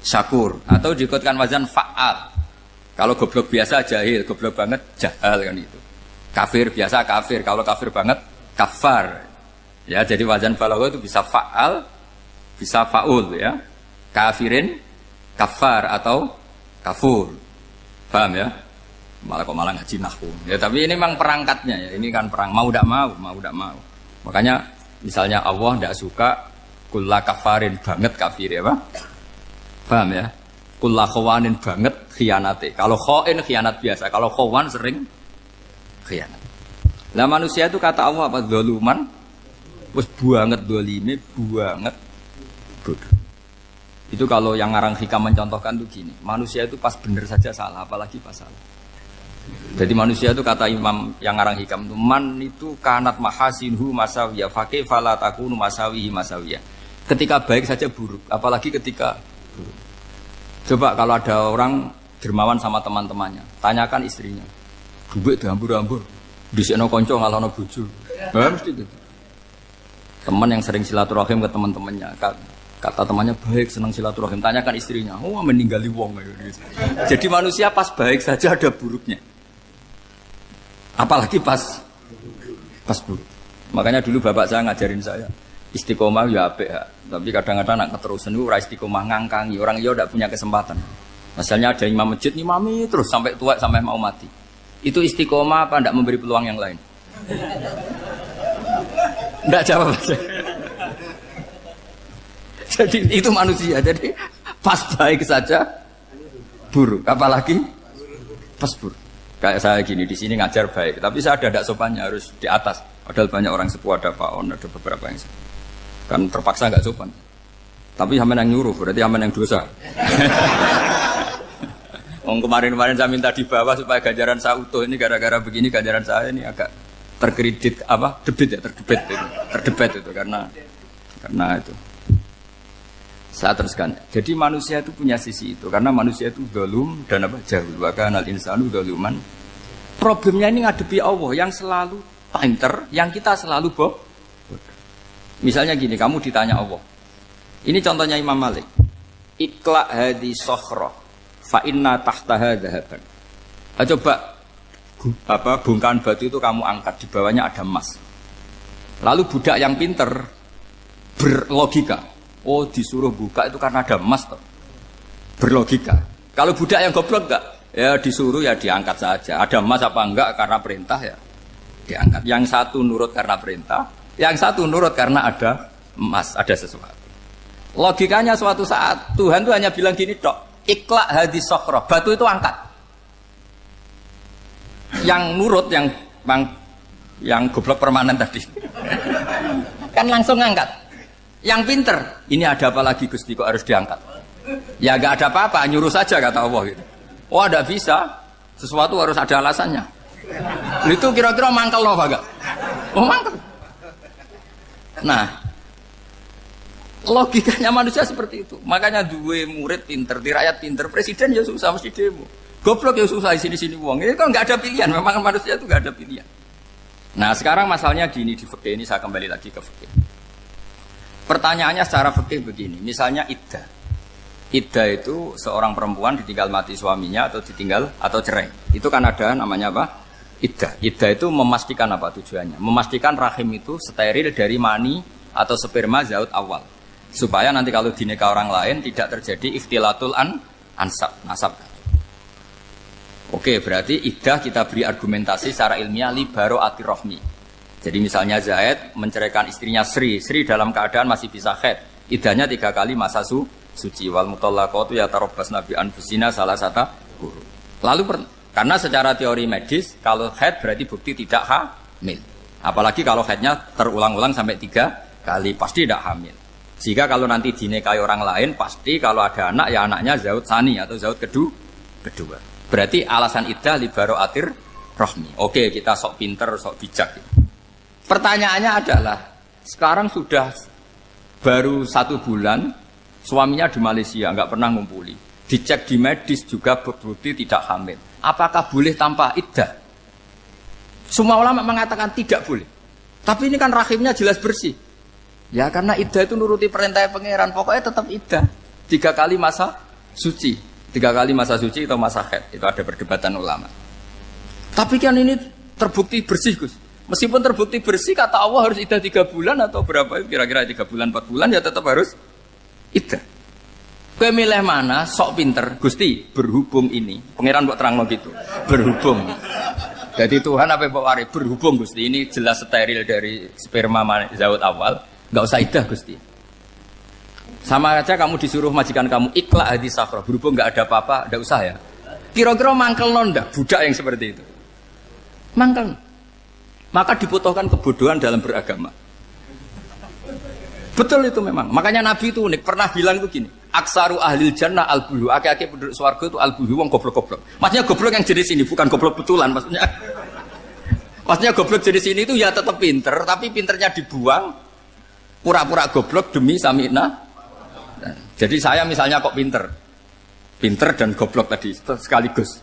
syakur, atau diikutkan wazan fa'al. Kalau goblok biasa jahil, goblok banget jahal kan itu. Kafir biasa kafir, kalau kafir banget kafar. Ya, jadi wazan balagha itu bisa fa'al, bisa faul ya. Kafirin, kafar atau kafur. Paham ya? Malah ngaji nahwu. Ya, tapi ini memang perangkatnya ya. Ini kan perang mau tidak mau. Makanya misalnya Allah tidak suka kulla kafarin banget kafir ya, Pak. Paham ya? Kulla khawanin banget khianate. Kalau khain khianat biasa, kalau khawan sering khianat. Lah manusia itu kata Allah apa? Zaluman. Wis banget dolime, banget bodoh. Itu kalau yang ngarang hikam mencontohkan tuh gini, manusia itu pas bener saja salah, apalagi pas salah. Jadi manusia itu kata Imam yang ngarang hikam itu, man itu kanat mahasinhu masawiyah, fakih fala takunu masawihi masawiyah. Ketika baik saja buruk, apalagi ketika buruk. Coba kalau ada orang dermawan sama teman-temannya, tanyakan istrinya, duit dihambur-hambur, disekno konco ngalono bojo. Mesti itu. Teman yang sering silaturahim ke teman-temannya, kata temannya baik, senang silaturahim, tanyakan istrinya, oh meninggali wong gitu. Jadi manusia pas baik saja ada buruknya, apalagi pas buruk. Makanya dulu bapak saya ngajarin saya istiqomah ya apik ya, tapi kadang-kadang nak keterusan itu ora istiqomah ngangkangi orang yo tidak punya kesempatan. Misalnya ada imam masjid ngimami terus sampai tua sampai mau mati, itu istiqomah apa tidak memberi peluang yang lain? Tidak jawab aja. Jadi itu manusia. Jadi pas baik saja buruk, apalagi pas buruk. Kayak saya gini di sini ngajar baik, tapi saya ada tidak sopannya harus di atas. Padahal banyak orang sepuh, ada Pak On, ada beberapa yang kan terpaksa nggak sopan. Tapi sampean yang nyuruh, berarti sampean yang dosa. Kemarin-kemarin saya minta di bawah supaya ganjaran saya utuh, ini gara-gara begini ganjaran saya ini agak terkredit apa? Terdebet itu karena itu. Saya teruskan. Jadi manusia itu punya sisi itu karena manusia itu dzalum dan apa? Jahul. Wa kanal insanu dzaluman. Problemnya ini ngadepi Allah yang selalu pinter, yang kita selalu bodoh. Misalnya gini, kamu ditanya Allah. Ini contohnya Imam Malik. Ikla hadi sokhroh fa inna tahtaha dhahaban. Coba bongkahan batu itu kamu angkat, di bawahnya ada emas. Lalu budak yang pinter berlogika, oh disuruh buka itu karena ada emas toh. Berlogika. Kalau budak yang goblok enggak, ya disuruh ya diangkat saja. Ada emas apa enggak karena perintah ya diangkat. Yang satu nurut karena perintah, yang satu nurut karena ada emas, ada sesuatu. Logikanya suatu saat Tuhan tuh hanya bilang gini tok, ikla hadis sokhroh, batu itu angkat. Yang nurut yang goblok permanen tadi kan langsung ngangkat. Yang pinter, ini ada apa lagi Gusti kok harus diangkat? Ya gak ada apa-apa, nyuruh saja kata Allah gitu. Oh ada bisa, sesuatu harus ada alasannya. Itu kira-kira mangkel loh Pak? Oh mangkel. Nah, logikanya manusia seperti itu. Makanya dua murid pinter, di rakyat pinter, presiden ya susah mesti demo. Goblok ya susah di sini wong. Ini kan nggak ada pilihan. Memang manusia itu nggak ada pilihan. Nah sekarang masalahnya gini di fikih ini saya kembali lagi ke fikih. Pertanyaannya secara fikih begini. Misalnya iddah. Iddah itu seorang perempuan ditinggal mati suaminya atau ditinggal atau cerai. Itu kan ada namanya apa? Iddah. Iddah itu memastikan apa tujuannya? Memastikan rahim itu steril dari mani atau sperma zaut awal. Supaya nanti kalau dinikah orang lain tidak terjadi ikhtilatul ansab, nasab. Oke, berarti iddah kita beri argumentasi secara ilmiah li baro'ati rohmi. Jadi misalnya Zaid menceraikan istrinya Sri dalam keadaan masih bisa haid. Iddahnya 3 kali masa suci. Wal mutallaqatu yatarabbasna bi anfusina salah satu guru. Lalu karena secara teori medis kalau haid berarti bukti tidak hamil. Apalagi kalau haidnya terulang-ulang sampai 3 kali pasti tidak hamil. Sehingga kalau nanti dinikahi orang lain pasti kalau ada anak ya anaknya zaud sani atau zaud kedua. Berarti alasan iddah li baro'atir rohmi. Oke, kita sok pinter, sok bijak. Pertanyaannya adalah, sekarang sudah baru 1 bulan, suaminya di Malaysia, nggak pernah ngumpuli. Dicek di medis juga berbukti tidak hamil. Apakah boleh tanpa iddah? Semua ulama mengatakan tidak boleh. Tapi ini kan rahimnya jelas bersih. Ya karena iddah itu nuruti perintah pangeran, pokoknya tetap iddah. 3 kali masa suci. 3 kali masa suci atau masa haid. Itu ada perdebatan ulama. Tapi kan ini terbukti bersih, Gus. Meskipun terbukti bersih, kata Allah harus iddah 3 bulan atau berapa? Kira-kira 3 bulan, 4 bulan ya tetap harus iddah. Kowe milih mana? Sok pinter. Gusti, berhubung ini. Pangeran mbok terangno gitu. Berhubung. Jadi Tuhan apa mbok wari? Berhubung Gusti. Ini jelas steril dari sperma zaut awal. Enggak usah iddah, Gusti. Sama aja kamu disuruh majikan kamu ikhla hadis safra, berhubung nggak ada apa-apa, nggak usah ya. Kira-kira mangkel nonda budak yang seperti itu. Mangkel. Maka dibutuhkan kebodohan dalam beragama. Betul itu memang. Makanya Nabi itu unik, pernah bilang itu gini, aksaru ahlil jannah al-bulu, aki-aki penduduk swarga itu al-bulu, wong goblok-goblok. Maksudnya goblok yang jenis ini, bukan goblok betulan maksudnya. Maksudnya goblok jenis ini itu ya tetap pinter, tapi pinternya dibuang, pura-pura goblok demi sami'na. Jadi saya misalnya kok pinter dan goblok tadi sekaligus,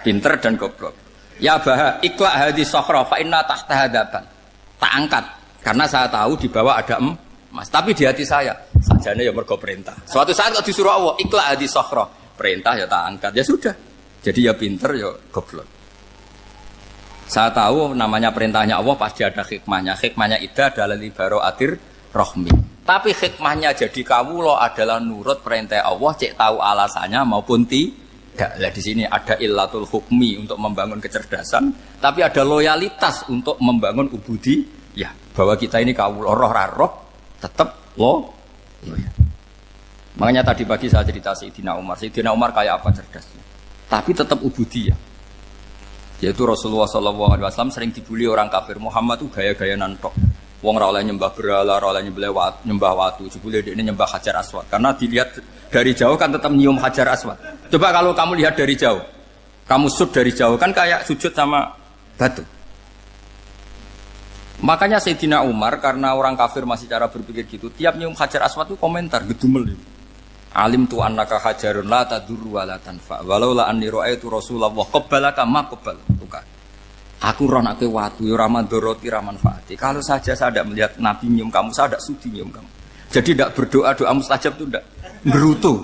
pinter dan goblok. Ya bah, ikhla hadis sokhra fa inna tahta hadapan. Tak angkat karena saya tahu di bawah ada emas. Tapi di hati saya sajane ya mergo perintah. Suatu saat kok disuruh Allah ikhla hadis sokhra, perintah ya tak angkat ya sudah. Jadi ya pinter ya goblok. Saya tahu namanya perintahnya Allah pasti ada hikmahnya. Hikmahnya iddah adalah li baro'atir rohmi. Tapi hikmahnya jadi kawula adalah nurut perintah Allah, cek tahu alasannya maupun tidak. Lah di sini ada illatul hukmi untuk membangun kecerdasan, tapi ada loyalitas untuk membangun ubudi. Ya, bahwa kita ini kawula roh tetap loyal. Makanya tadi pagi saya cerita Sayyidina Umar. Sayyidina Umar kayak apa cerdasnya? Tapi tetap ubudi ya. Yaitu Rasulullah SAW sering dibully orang kafir. Muhammad itu gaya-gaya nantok. Wong ra oleh nyembah berhala, ra oleh nyembah watu, jebule dekne nyembah Hajar Aswad. Karena dilihat dari jauh kan tetap nyium Hajar Aswad. Coba kalau kamu lihat dari jauh, kamu sujud dari jauh kan kayak sujud sama batu. Makanya Sayyidina Umar karena orang kafir masih cara berpikir gitu, tiap nyium Hajar Aswad itu komentar gedumel. Alim tu annaka hajarun la tadurru wa la tanfa. Walau la anni ra'aitu Rasulullah qabbalaka ma qabbal. Aku roh nak ke watu, ramadoroti ramanfaati. Kalau saja saya tidak melihat Nabi nyium kamu, saya tidak sudi nyium kamu. Jadi tidak berdoa doa mustajab itu tidak berutuh.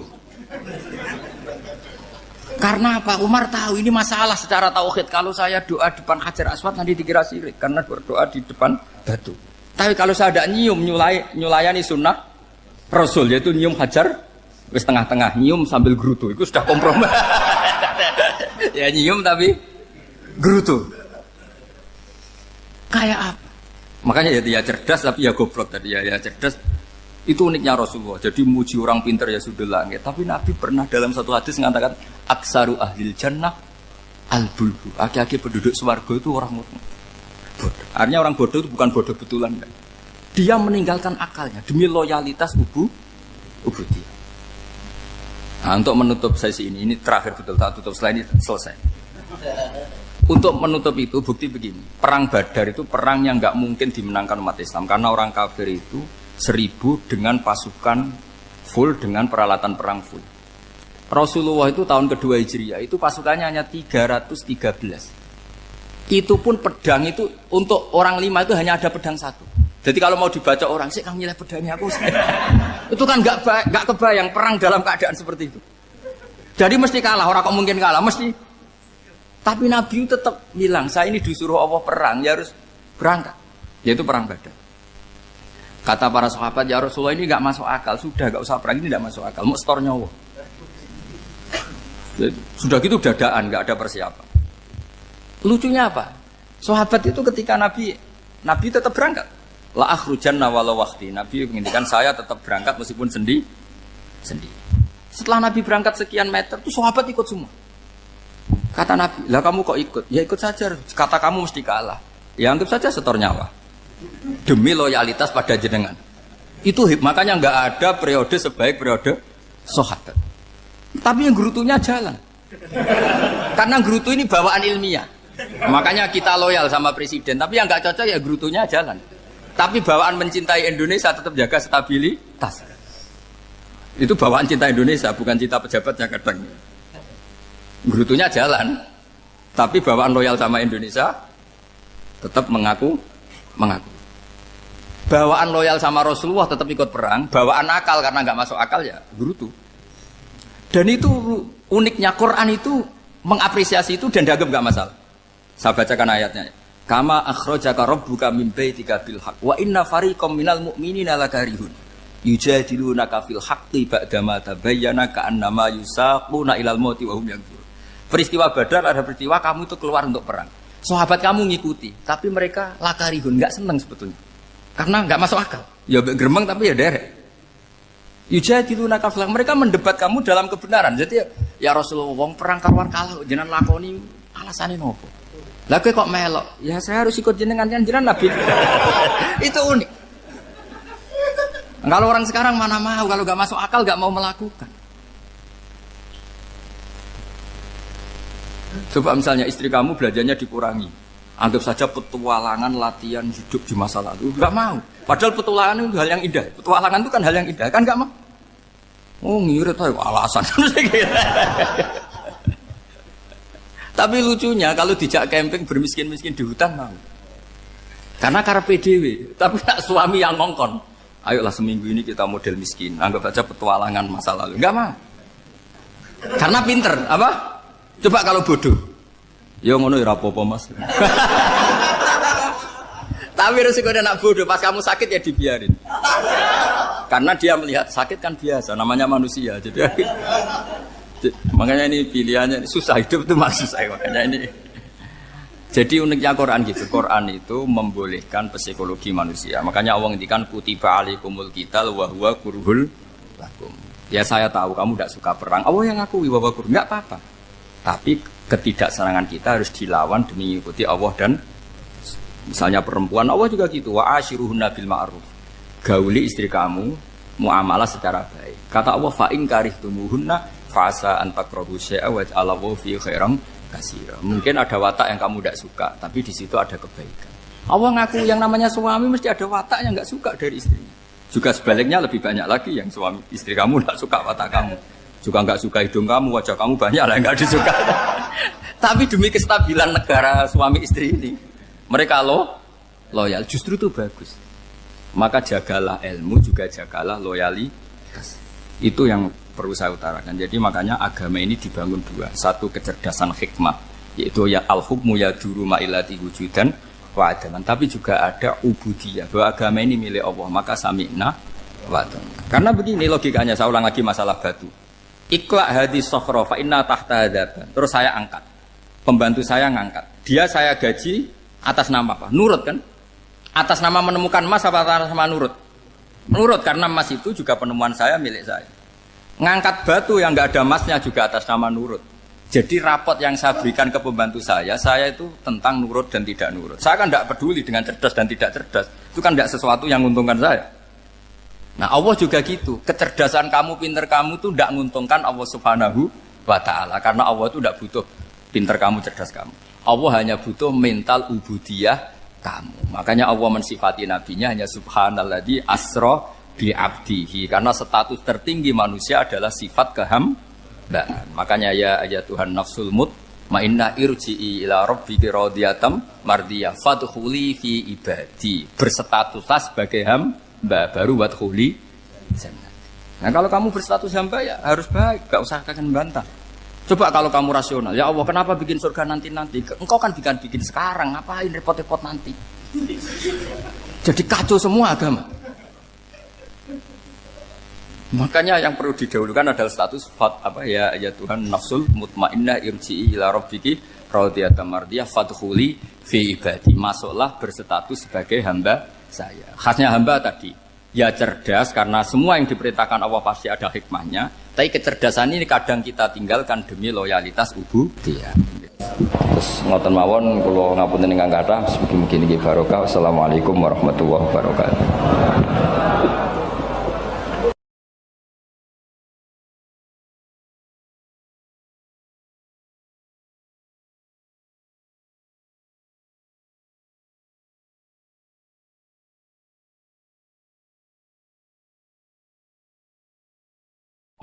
Karena apa? Umar tahu ini masalah secara tauhid. Kalau saya doa depan Hajar Aswad nanti dikira syirik karena berdoa di depan batu. Tapi kalau saya tidak nyium nyulayani sunnah Rasul yaitu nyium Hajar, wis tengah-tengah nyium sambil gerutu, itu sudah kompromi. Ya nyium tapi gerutu. Kayak apa? Makanya ya cerdas tapi ya goblok tadi ya cerdas. Itu uniknya Rasulullah. Jadi muji orang pintar ya sudah langit. Tapi Nabi pernah dalam satu hadis mengatakan aksaru ahlil jannah al-bulbu. Aki-aki penduduk swarga itu orang bodoh. Artinya orang bodoh itu bukan bodoh betulan. Kan? Dia meninggalkan akalnya demi loyalitas ubudiyah. Nah, untuk menutup sesi ini terakhir betul tak tutup selain ini selesai. Untuk menutup itu bukti begini, perang Badar itu perang yang nggak mungkin dimenangkan umat Islam karena orang kafir itu 1000 dengan pasukan full dengan peralatan perang full. Rasulullah itu tahun kedua Hijriah itu pasukannya hanya 313. Itu pun pedang itu untuk orang 5 itu hanya ada pedang 1. Jadi kalau mau dibaca orang, sih kamu nilai pedangnya aku. Itu kan nggak kebayang perang dalam keadaan seperti itu. Jadi mesti kalah, orang kok mungkin kalah, mesti. Tapi Nabi tetap bilang, saya ini disuruh Allah perang, ya harus berangkat. Yaitu perang Badar. Kata para sahabat, ya Rasulullah ini nggak masuk akal, sudah nggak usah perang, ini nggak masuk akal, mau setor nyawa. Sudah gitu dadaan, nggak ada persiapan. Lucunya apa? Sahabat itu ketika Nabi tetap berangkat. La akhrujanna walau waqti. Nabi menginginkan saya tetap berangkat meskipun sendi. Setelah Nabi berangkat sekian meter, tuh sahabat ikut semua. Kata Nabi, lah kamu kok ikut? Ya ikut saja. Kata kamu mesti kalah. Ya anggap saja setor nyawa. Demi loyalitas pada jenengan. Itu makanya nggak ada periode sebaik periode sahabat. Tapi yang gerutunya jalan. Karena gerutu ini bawaan ilmiah. Makanya kita loyal sama presiden. Tapi yang nggak cocok ya gerutunya jalan. Tapi bawaan mencintai Indonesia tetap jaga stabilitas. Itu bawaan cinta Indonesia, bukan cinta pejabatnya kadang. Gerutunya jalan. Tapi bawaan loyal sama Indonesia tetap mengaku. Bawaan loyal sama Rasulullah tetap ikut perang. Bawaan akal karena nggak masuk akal ya gerutu. Dan itu uniknya Quran itu mengapresiasi itu dan dianggap nggak masalah. Saya bacakan ayatnya. Kama akhrajaka rabbuka min baitika bil haqq wa inna fariqam minal mu'minina lakarihun yujadilunaka fil haqqi ba'dama tabayyana ka'annama yusaquna ilal mauti wa hum yanzurun. Peristiwa Badar ada peristiwa kamu itu keluar untuk perang. Sahabat kamu ngikuti, tapi mereka lakarihun, enggak senang sebetulnya. Karena enggak masuk akal. Ya gremeng tapi ya derek. Yujadilunaka fil haqq, mereka mendebat kamu dalam kebenaran. Jadi ya Rasulullah wong perang karuan kalah jenengan lakoni alasane nopo? Lah kok melok? Ya saya harus ikut jenengan kan jenengan Nabi. Itu unik. Kalau orang sekarang mana mau, kalau gak masuk akal gak mau melakukan. Coba misalnya istri kamu belajarnya dikurangi. Anggap saja petualangan latihan hidup di masa lalu. Gak mau. Padahal petualangan itu hal yang indah. Petualangan itu kan hal yang indah. Kan gak mau. Oh ngirit aja alasan. Tapi lucunya kalau dijak camping bermiskin-miskin di hutan mau. Karena karpe dhewe, tapi tak suami yang ngongkon. Ayolah seminggu ini kita model miskin, anggap saja petualangan masa lalu. Enggak mau. Karena pinter, apa? Coba kalau bodoh. Ya ngono ya apa-apa Mas. Tapi resiko nak bodoh, pas kamu sakit ya dibiarin. Karena dia melihat sakit kan biasa, namanya manusia. Jadi makanya ini pilihannya susah, hidup itu masih susah makanya ini. Jadi uniknya Quran gitu. Quran itu membolehkan psikologi manusia. Makanya Allah ngendikan kutiba alaikumul qital wa huwa kurhul lakum. Ya saya tahu kamu tidak suka perang. Allah yang ngakui bahwa kurhul enggak apa-apa. Tapi ketidaksenangan kita harus dilawan demi mengikuti Allah dan misalnya perempuan Allah juga gitu. Wa ashiruhunna bil ma'ruf. Gauli istri kamu muamalah secara baik. Kata Allah fa in karihtumuhunna fasa antakrahu syai'a wa ja'alallahu fi khairan katsira. Mungkin ada watak yang kamu tidak suka, tapi di situ ada kebaikan. Allah ngaku yang namanya suami mesti ada watak yang enggak suka dari istrinya. Juga sebaliknya lebih banyak lagi yang suami istri kamu enggak suka watak kamu. Juga enggak suka hidung kamu, wajah kamu banyak lah yang enggak disuka. Tapi demi kestabilan negara suami istri ini, mereka loyal, justru itu bagus. Maka jagalah ilmu, juga jagalah loyalitas. Itu yang perlu saya utarakan. Jadi makanya agama ini dibangun dua. Satu kecerdasan hikmah, yaitu ya al-hukmu yaduru ma'ilati wujudan wa adaman. Tapi juga ada ubudiyah, bahwa agama ini milik Allah. Maka sami'na wa adaman. Karena begini logikanya, saya ulang lagi masalah batu. Iqla hadis sokhra fa inna tahta hadaban. Terus saya angkat. Pembantu saya ngangkat. Dia saya gaji atas nama apa? Nurut kan? Atas nama menemukan emas apa atas nama nurut? Menurut, karena emas itu juga penemuan saya, milik saya. Ngangkat batu yang nggak ada emasnya juga atas nama nurut. Jadi rapot yang saya berikan ke pembantu saya itu tentang nurut dan tidak nurut. Saya kan tidak peduli dengan cerdas dan tidak cerdas. Itu kan tidak sesuatu yang menguntungkan saya. Nah Allah juga gitu. Kecerdasan kamu, pinter kamu itu tidak menguntungkan Allah Subhanahu wa Ta'ala. Karena Allah itu tidak butuh pinter kamu, cerdas kamu. Allah hanya butuh mental ubudiyah kamu. Makanya Allah mensifati nabinya hanya subhanalladzi asra bi abdihi, karena status tertinggi manusia adalah sifat Nah, makanya ya Tuhan nafsul mutmainnah irji'i ila rabbiki radhiyatam mardiyah fadkhuli fi ibadi. Berstatuslah sebagai hamba baru wadkhuli jannah. Nah, kalau kamu berstatus hamba ya harus baik, enggak usah kakek bantah. Coba kalau kamu rasional, ya Allah kenapa bikin surga nanti-nanti? Engkau kan bikin sekarang, ngapain repot-repot nanti? Jadi kacau semua agama. Makanya yang perlu didahulukan adalah status ya Tuhan nafsul mutmainnah irji'i ila rabbiki radhiyatam mardiyah fadkhuli fi ibadi. Masuklah berstatus sebagai hamba saya. Khasnya hamba tadi, ya cerdas karena semua yang diperintahkan Allah pasti ada hikmahnya. Tapi kecerdasan ini kadang kita tinggalkan demi loyalitas ubudiyah. Terus ngoten mawon kula ngapunten ingkang kathah, mugi-mugi niki barokah. Wassalamualaikum warahmatullahi wabarakatuh.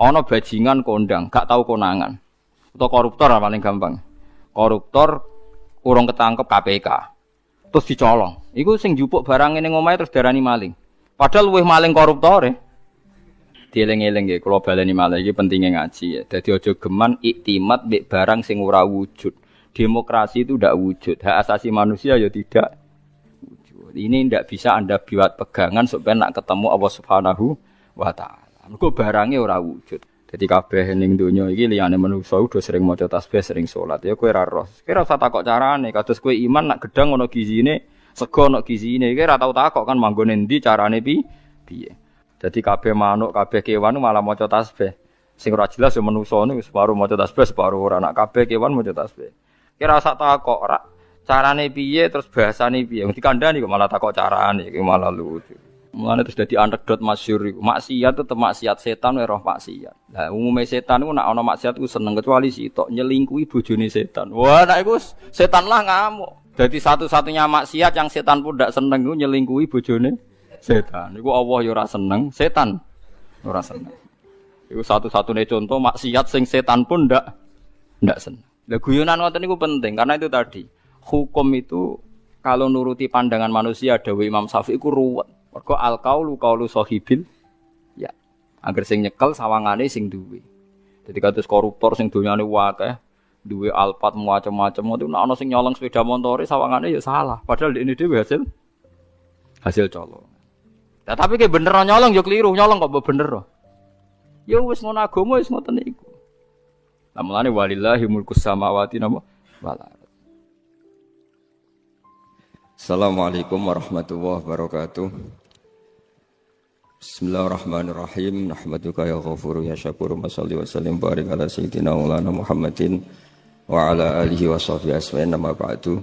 Ono bajingan kondang, gak tahu konangan. Atau koruptor paling gampang. Koruptor urung ketangkep KPK. Terus dicolong. Iku sing njupuk barang ning omahe terus darani maling. Padahal luwih maling koruptore. Dieling-eling nggih, kula baleni malih iki pentinge ngaji ya. Dadi aja geman iktimat mbek barang sing ora wujud. Demokrasi itu tidak wujud. Hak asasi manusia ya tidak wujud. Ini tidak bisa Anda buat pegangan supaya nak ketemu Allah Subhanahu wa taala. Mergo barange ora wujud. Dadi kabeh ning donya iki liyane manungsa udah sering maca tasbih, sering salat. Ya kowe ora roh. Kowe ora usah takok carane. Kados kowe iman nak gedang ana gizine, sego ana gizine. Kowe ora tau takok kan manggone endi carane piye. Dadi kabeh manuk, kabeh kewan malah maca tasbih. Sing ora jelas ya manungsa niku separuh maca tasbih, separuh ora. Nak kabeh kewan maca tasbih. Kowe ora usah takok ora carane piye terus bahasane piye. Wong dikandani kok malah takok carane, iki malah lucu. Mulane terus dadi anekdot masyhur iku. Maksiat tetep maksiat, setan wae roh maksiat. Lah umume setan iku nek ana maksiat iku seneng kecuali sitok nyelingkuhi bojone setan. Wah, nek iku setan lah ngamuk. Dadi satu-satunya maksiat yang setan pun ndak seneng iku nyelingkuhi bojone setan. Iku Allah ya ora seneng, setan ora seneng. Iku satu-satunya contoh maksiat sing setan pun ndak seneng. Lah guyonan ngoten niku penting karena itu tadi. Hukum itu kalau nuruti pandangan manusia dawuh Imam Syafi'i iku ruwet. Mergo al-qaulu qaulu sahibil ya. Angger sing nyekel sawangane sing duwe. Dadi kados koruptor sing donyane akeh, duwe alpat macam-macam itu nek ana sing nyolong sepeda montore sawangane ya salah. Padahal ini dhewe hasil colong. Nah, tapi ki bener nyolong ya keliru, nyolong kok bener. Ya wis ngono agama wis ngoten iku. Lah mulane walillahi mulkus samawati wal ardh. Assalamualaikum warahmatullahi wabarakatuh. Bismillahirrahmanirrahim. Nahmaduka ya ghafuru ya syakuru wa shalli wa sallim barik ala sayyidina maulana Muhammadin wa ala alihi wa sahbihi asma'in nama ba'du.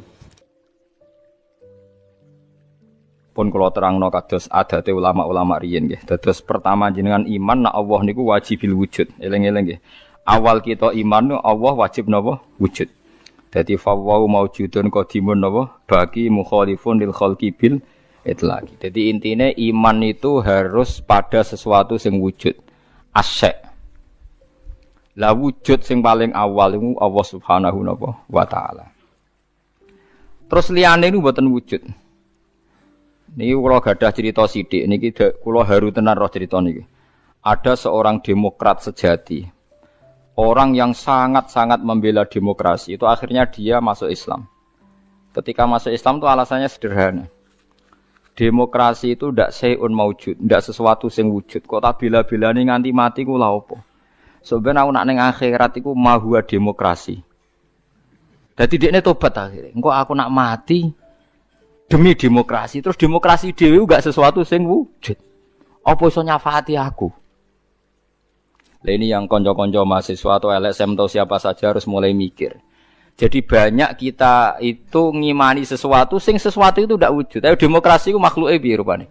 Pun kula terangno kados adate ulama-ulama riyen nggih. Dados pertama jenengan iman nek Allah niku wajibil wujud. Eling-eling nggih. Awal kita iman Allah wajib napa? Wujud. Dadi fawwau maujudun qadimun napa? Bagi mukhalifun lil khalqi bil itlaqi. Jadi intine iman itu harus pada sesuatu sing wujud. Asy. Lah wujud sing paling awal iku Allah Subhanahu wa taala. Terus liyane niku mboten wujud. Niki kula gadah cerita sithik niki kula haru tenan roh cerita niki. Ada seorang demokrat sejati. Orang yang sangat-sangat membela demokrasi itu akhirnya dia masuk Islam. Ketika masuk Islam itu alasannya sederhana. Demokrasi itu ndak sayun maujud, ndak sesuatu sing wujud. Kok tak bela-belani nganti mati ku lha opo? Sebenarnya aku nak ning akhirat iku mahwa demokrasi. Dadi dekne tobat akhirnya. Engko aku nak mati demi demokrasi. Terus demokrasi dhewe enggak sesuatu sing wujud. Apa iso nyafaati aku? Lah ini yang konco-konco mahasiswa atau LSM atau siapa saja harus mulai mikir. Jadi banyak kita itu ngimani sesuatu sesuatu itu tidak wujud. Tapi demokrasi itu makhluke piye rupane.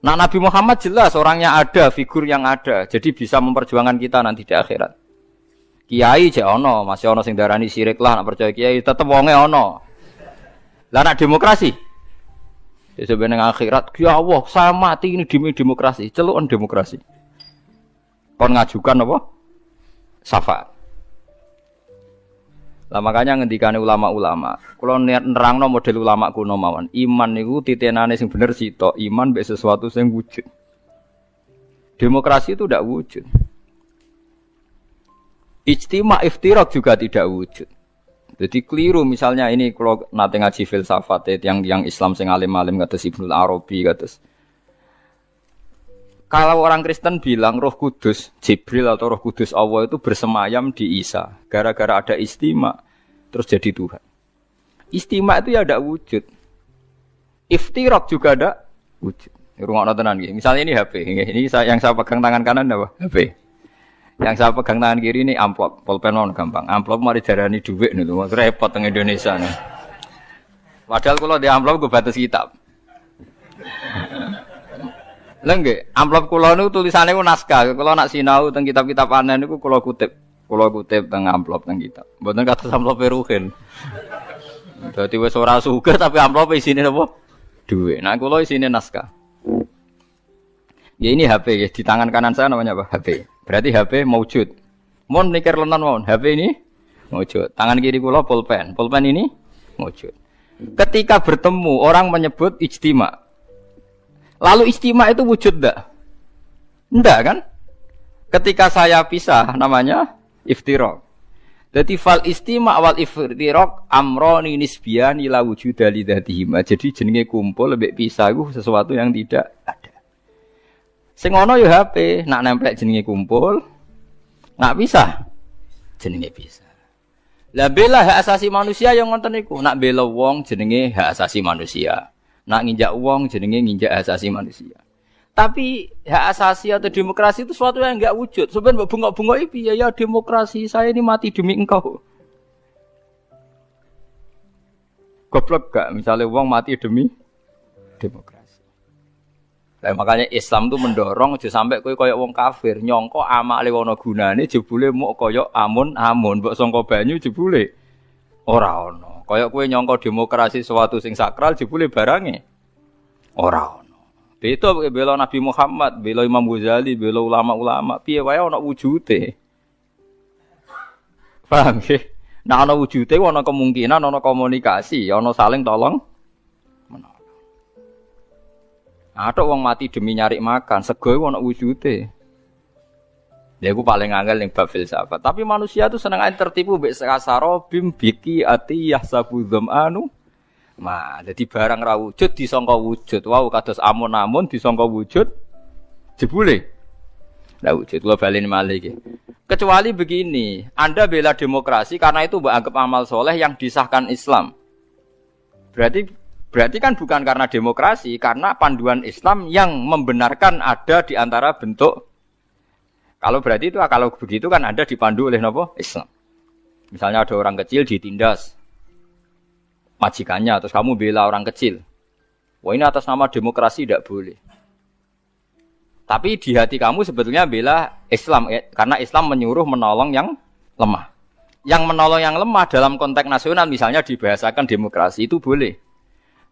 Nah Nabi Muhammad jelas orangnya ada, figur yang ada. Jadi bisa memperjuangkan kita nanti di akhirat. Kiai jek ono, masih ono sing darani syirik lah nak percaya kiai tetep wonge ono. Lah nak demokrasi. Ya sebenarnya akhirat, ya Allah, saya mati ini demi demokrasi, celukan demokrasi. Kon ngajukan apa? syafaat. Lah makanya ngendikane ulama-ulama, kula nerangno model ulama kuno mawon. Iman niku titenane sing bener sitok, iman mbek sesuatu sing wujud. Demokrasi itu tidak wujud. Ijtima iftirak juga tidak wujud. Jadi keliru misalnya ini kalau nate ngaji filsafat yang Islam sing alim-alim kados Ibnu Arabi kados. Kalau orang Kristen bilang Roh Kudus, Jibril atau Roh Kudus Allah itu bersemayam di Isa, gara-gara ada istima terus jadi Tuhan. Istima itu ya ada wujud. Iftirak juga ada wujud. Rungokno tenan iki. Misalnya ini HP, ini yang saya pegang tangan kanan apa? HP. Yang saya pegang tangan kiri ini amplop, pulpen gampang. Amplop mari darani dhuwit niku, repot teng Indonesia nih. Padahal kalau di amplop gue batas kitab. Lha nggih, amplop kula niku tulisane ku naskah. Kula nak sinau teng kitab-kitab anen niku kula kutip teng amplop teng kitab. Mboten kados amplop Ruhin. Dadi wis ora sugih tapi amplop isine napa? Dhuwit. Nah kula isine naskah. Ya ini HP ya, di tangan kanan saya namanya apa? HP. Berarti HP maujud. Mon mikir lenan mon, HP ini maujud. Tangan kiri kula pulpen. Pulpen ini maujud. Ketika bertemu orang menyebut ijtima. Lalu ijtima itu wujud enggak? Enggak kan? Ketika saya pisah namanya iftirak. Jadi fal istima wal iftirak amroni nisbiyani la wujuda li dzatihima. Jadi jenenge kumpul lebih pisah itu sesuatu yang tidak ada. Sing ana ya HP, nak nempel jenenge kumpul, nak pisah jenenge pisah. Lah bela hak asasi manusia yang ngoten niku, nak bela wong jenenge hak asasi manusia. Nak nginjak wong jenenge nginjak hak asasi manusia. Tapi hak asasi atau demokrasi itu sesuatu yang enggak wujud. Sampeyan mbok bengok-bengoki piye ya demokrasi, saya ini mati demi engkau. Goblok gak misalnya wong mati demi demokrasi. Nah, makanya Islam itu mendorong aja sampai kowe koyo wong kafir nyangka amale ana gunane jebule muk koyo amun-amun mbok sangka banyu jebule ora ana. Koyo kowe nyangka demokrasi sesuatu sing sakral jebule barange ora ana. Beda bela Nabi Muhammad, bela Imam Ghazali, bela ulama-ulama, piye wae ana wujude. Paham nggih? Nah ana wujude ana kemungkinan ana komunikasi, ana saling tolong. Ada wong mati demi nyari makan, sego ana wujude. Ya iku paling angel ning bab filsafat. Tapi manusia itu seneng ae tertipu mbek sakasaro bim biki ati yahsabu dzamanu. Nah, dadi barang ra wujud disangka wujud. Wau kados amun-amun disangka wujud jebule. Lah wujud kula baleni malih iki. Kecuali begini, Anda bela demokrasi karena itu mbok anggap amal soleh yang disahkan Islam. Berarti kan bukan karena demokrasi, karena panduan Islam yang membenarkan ada di antara bentuk. Kalau berarti itu, kalau begitu kan Anda dipandu oleh apa? Islam. Misalnya ada orang kecil ditindas majikannya, terus kamu bela orang kecil. Wah ini atas nama demokrasi tidak boleh. Tapi di hati kamu sebetulnya bela Islam, karena Islam menyuruh menolong yang lemah. Yang menolong yang lemah dalam konteks nasional misalnya dibahasakan demokrasi itu boleh.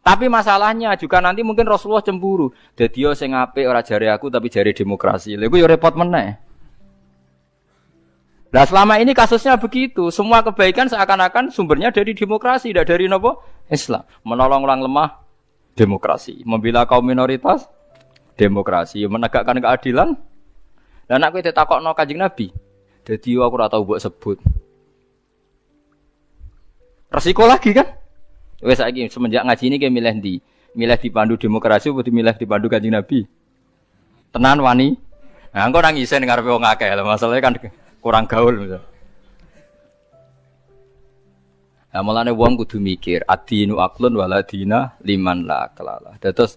Tapi masalahnya juga nanti mungkin Rasulullah cemburu. Dadi yo sing apik ora jare aku tapi jare demokrasi. Lha iku yo repot meneh. Lah selama ini kasusnya begitu, semua kebaikan seakan-akan sumbernya dari demokrasi, tidak dari napa? Islam. Menolong orang lemah demokrasi, membela kaum minoritas demokrasi, menegakkan keadilan. Lah nek kowe ditakokno Kanjeng Nabi, dadi aku ora tau mbok sebut. Resiko lagi kan? Wes saiki semenjak ngaji ini ke milih ndi? Milih dipandu demokrasi apa milih dipandu Kanjeng Nabi? Tenan wani. Nah, engko nang isen ngarepe wong akeh lho, masalahnya kan kurang gaul misal. Nah, mulane wong kudu mikir, adinu aqlun waladina liman la kalala. Terus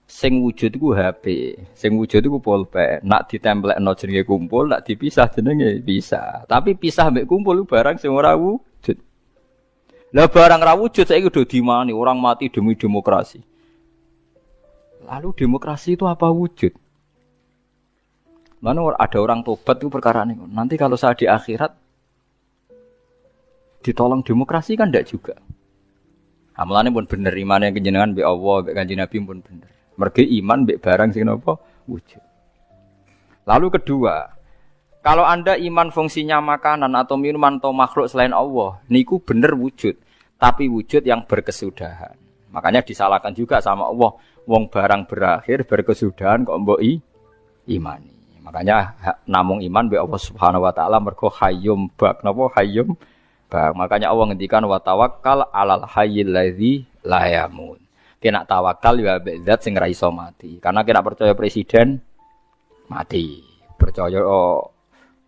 sing wujud iku HP, sing wujud iku pulpen. Nak ditemplekno jenenge kumpul, nak dipisah jenenge bisa. Tapi pisah mbek kumpul barang sing ora wujud. Lah barang ra wujud saiki kudu dimani orang mati demi demokrasi. Lalu demokrasi itu apa wujud? Mana ada orang tobat itu perkara ini. Nanti kalau saya di akhirat ditolong demokrasi kan tidak juga. Amalannya pun bener, iman yang kejenengan be Allah, be Kanjeng Nabi pun bener. Mergi iman be barang sing napa wujud. Lalu kedua, Kalau Anda iman fungsinya makanan atau minuman atau makhluk selain Allah, niku bener wujud, tapi wujud yang berkesudahan. Makanya disalahkan juga sama Allah, wong barang berakhir berkesudahan kok mbok imani. Makanya namung iman be Allah Subhanahu wa taala mergo hayyum bak napa hayyum bak. Makanya Allah ngendikan wa tawakkal 'alal hayyil ladzi la yamut. Kena tawakal ya be zat sing ra iso mati. Karena kena percaya presiden mati. Percaya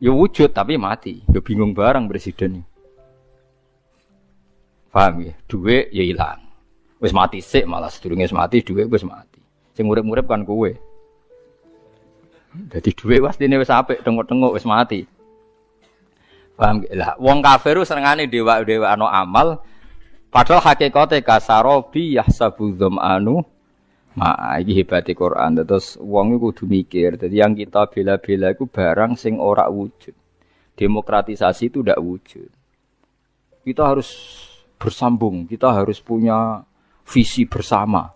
ya wujud tapi mati. Ya bingung barang presiden. Paham ya? Duit ya hilang. Wis mati sik malah sedurunge wis mati duit wis mati. Sing urip-urip kan kowe. Dadi duit pastine wis apik tengok-tengok wis mati. Paham ya? Lah wong kafir senengane dewa-dewa ana amal padahal hakikate kasarobi yahsabu dzam'anu ma iki hebate Quran. Terus wong iku kudu mikir. Dadi yang kita bela-bela iku barang sing ora wujud. Demokratisasi itu ndak wujud. Kita harus bersambung, kita harus punya visi bersama.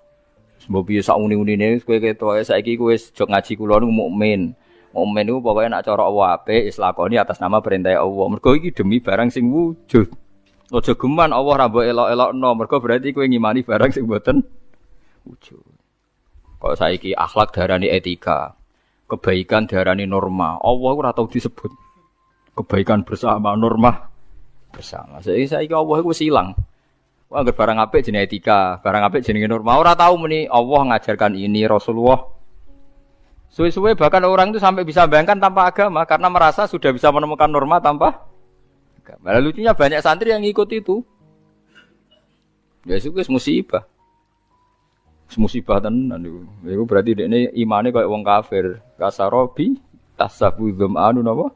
Sebab biasa uni-unine kowe ketok saiki kowe wis jog ngaji kula niku mukmin. Mukmin niku pokoke nek cara Allah apik wis lakoni atas nama perintah Allah. Mergo iki demi barang sing wujud. Aja geman Allah ra mbok elok-elokno, mergo berarti kowe ngimani barang sing mboten wujud. Kok saiki akhlak darani etika, kebaikan darani norma. Allah ora tau disebut. Kebaikan bersama, norma bersama. Saiki Allah iku wis ilang. Wah, anggere barang apik jenenge etika, barang apik jenenge norma. Ora tau muni Allah ngajarkan ini Rasulullah. Suwe-suwe bahkan orang itu sampai bisa bayangkan tanpa agama karena merasa sudah bisa menemukan norma tanpa agama. Lalu lucunya banyak santri yang ngikut itu. Ya itu musibah. Musibah tenan niku. Iku berarti dekne imane koyo wong kafir. Kasarobi tasabu dzam'anu napa?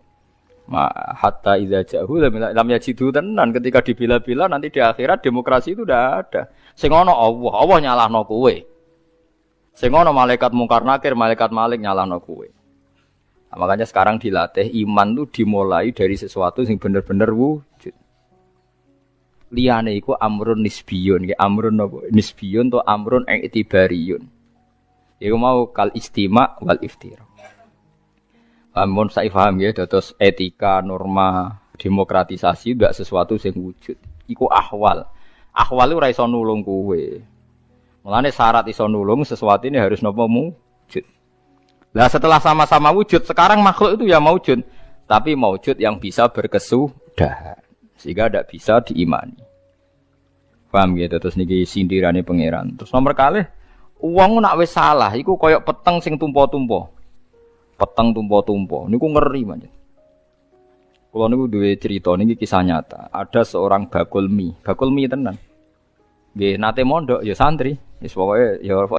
Hatta idza ja'u lam yajidu tenan ketika dibela-bela nanti di akhirat demokrasi itu udah ada. Sing ana Allah nyalahno kowe. Sing ana malaikat mungkar nakir, malaikat malik nyalahno kowe. Nah, makanya sekarang dilatih iman itu dimulai dari sesuatu yang bener-bener wujud. Liyane iku amrun nisbiyun, nggih amrun napa? Nisbiyun to amrun i'tibariyun. Iku mau kal istima' wal iftira. Amun saya paham ya, terus etika, norma, demokratisasi tidak sesuatu yang wujud. Iku ahwal. Ahwal itu ora iso nulung kowe. Mulane syarat iso nulung sesuatu ini harus napa wujud. Lah setelah sama-sama wujud, sekarang makhluk itu ya wujud, tapi wujud yang bisa berkesudahan. Sehingga tidak bisa diimani. Paham ya, terus niki sindirane pangeran. Terus nomor kalih, wong nak wis salah iku koyok peteng sing tumpo-tumpo. Peteng tumpo-tumpo, niku ngeri banget. Kalau niku duwe cerita niki kisah nyata. Ada seorang bakul mie tenan. Nggih nate mondok ya santri, wis pokoke ya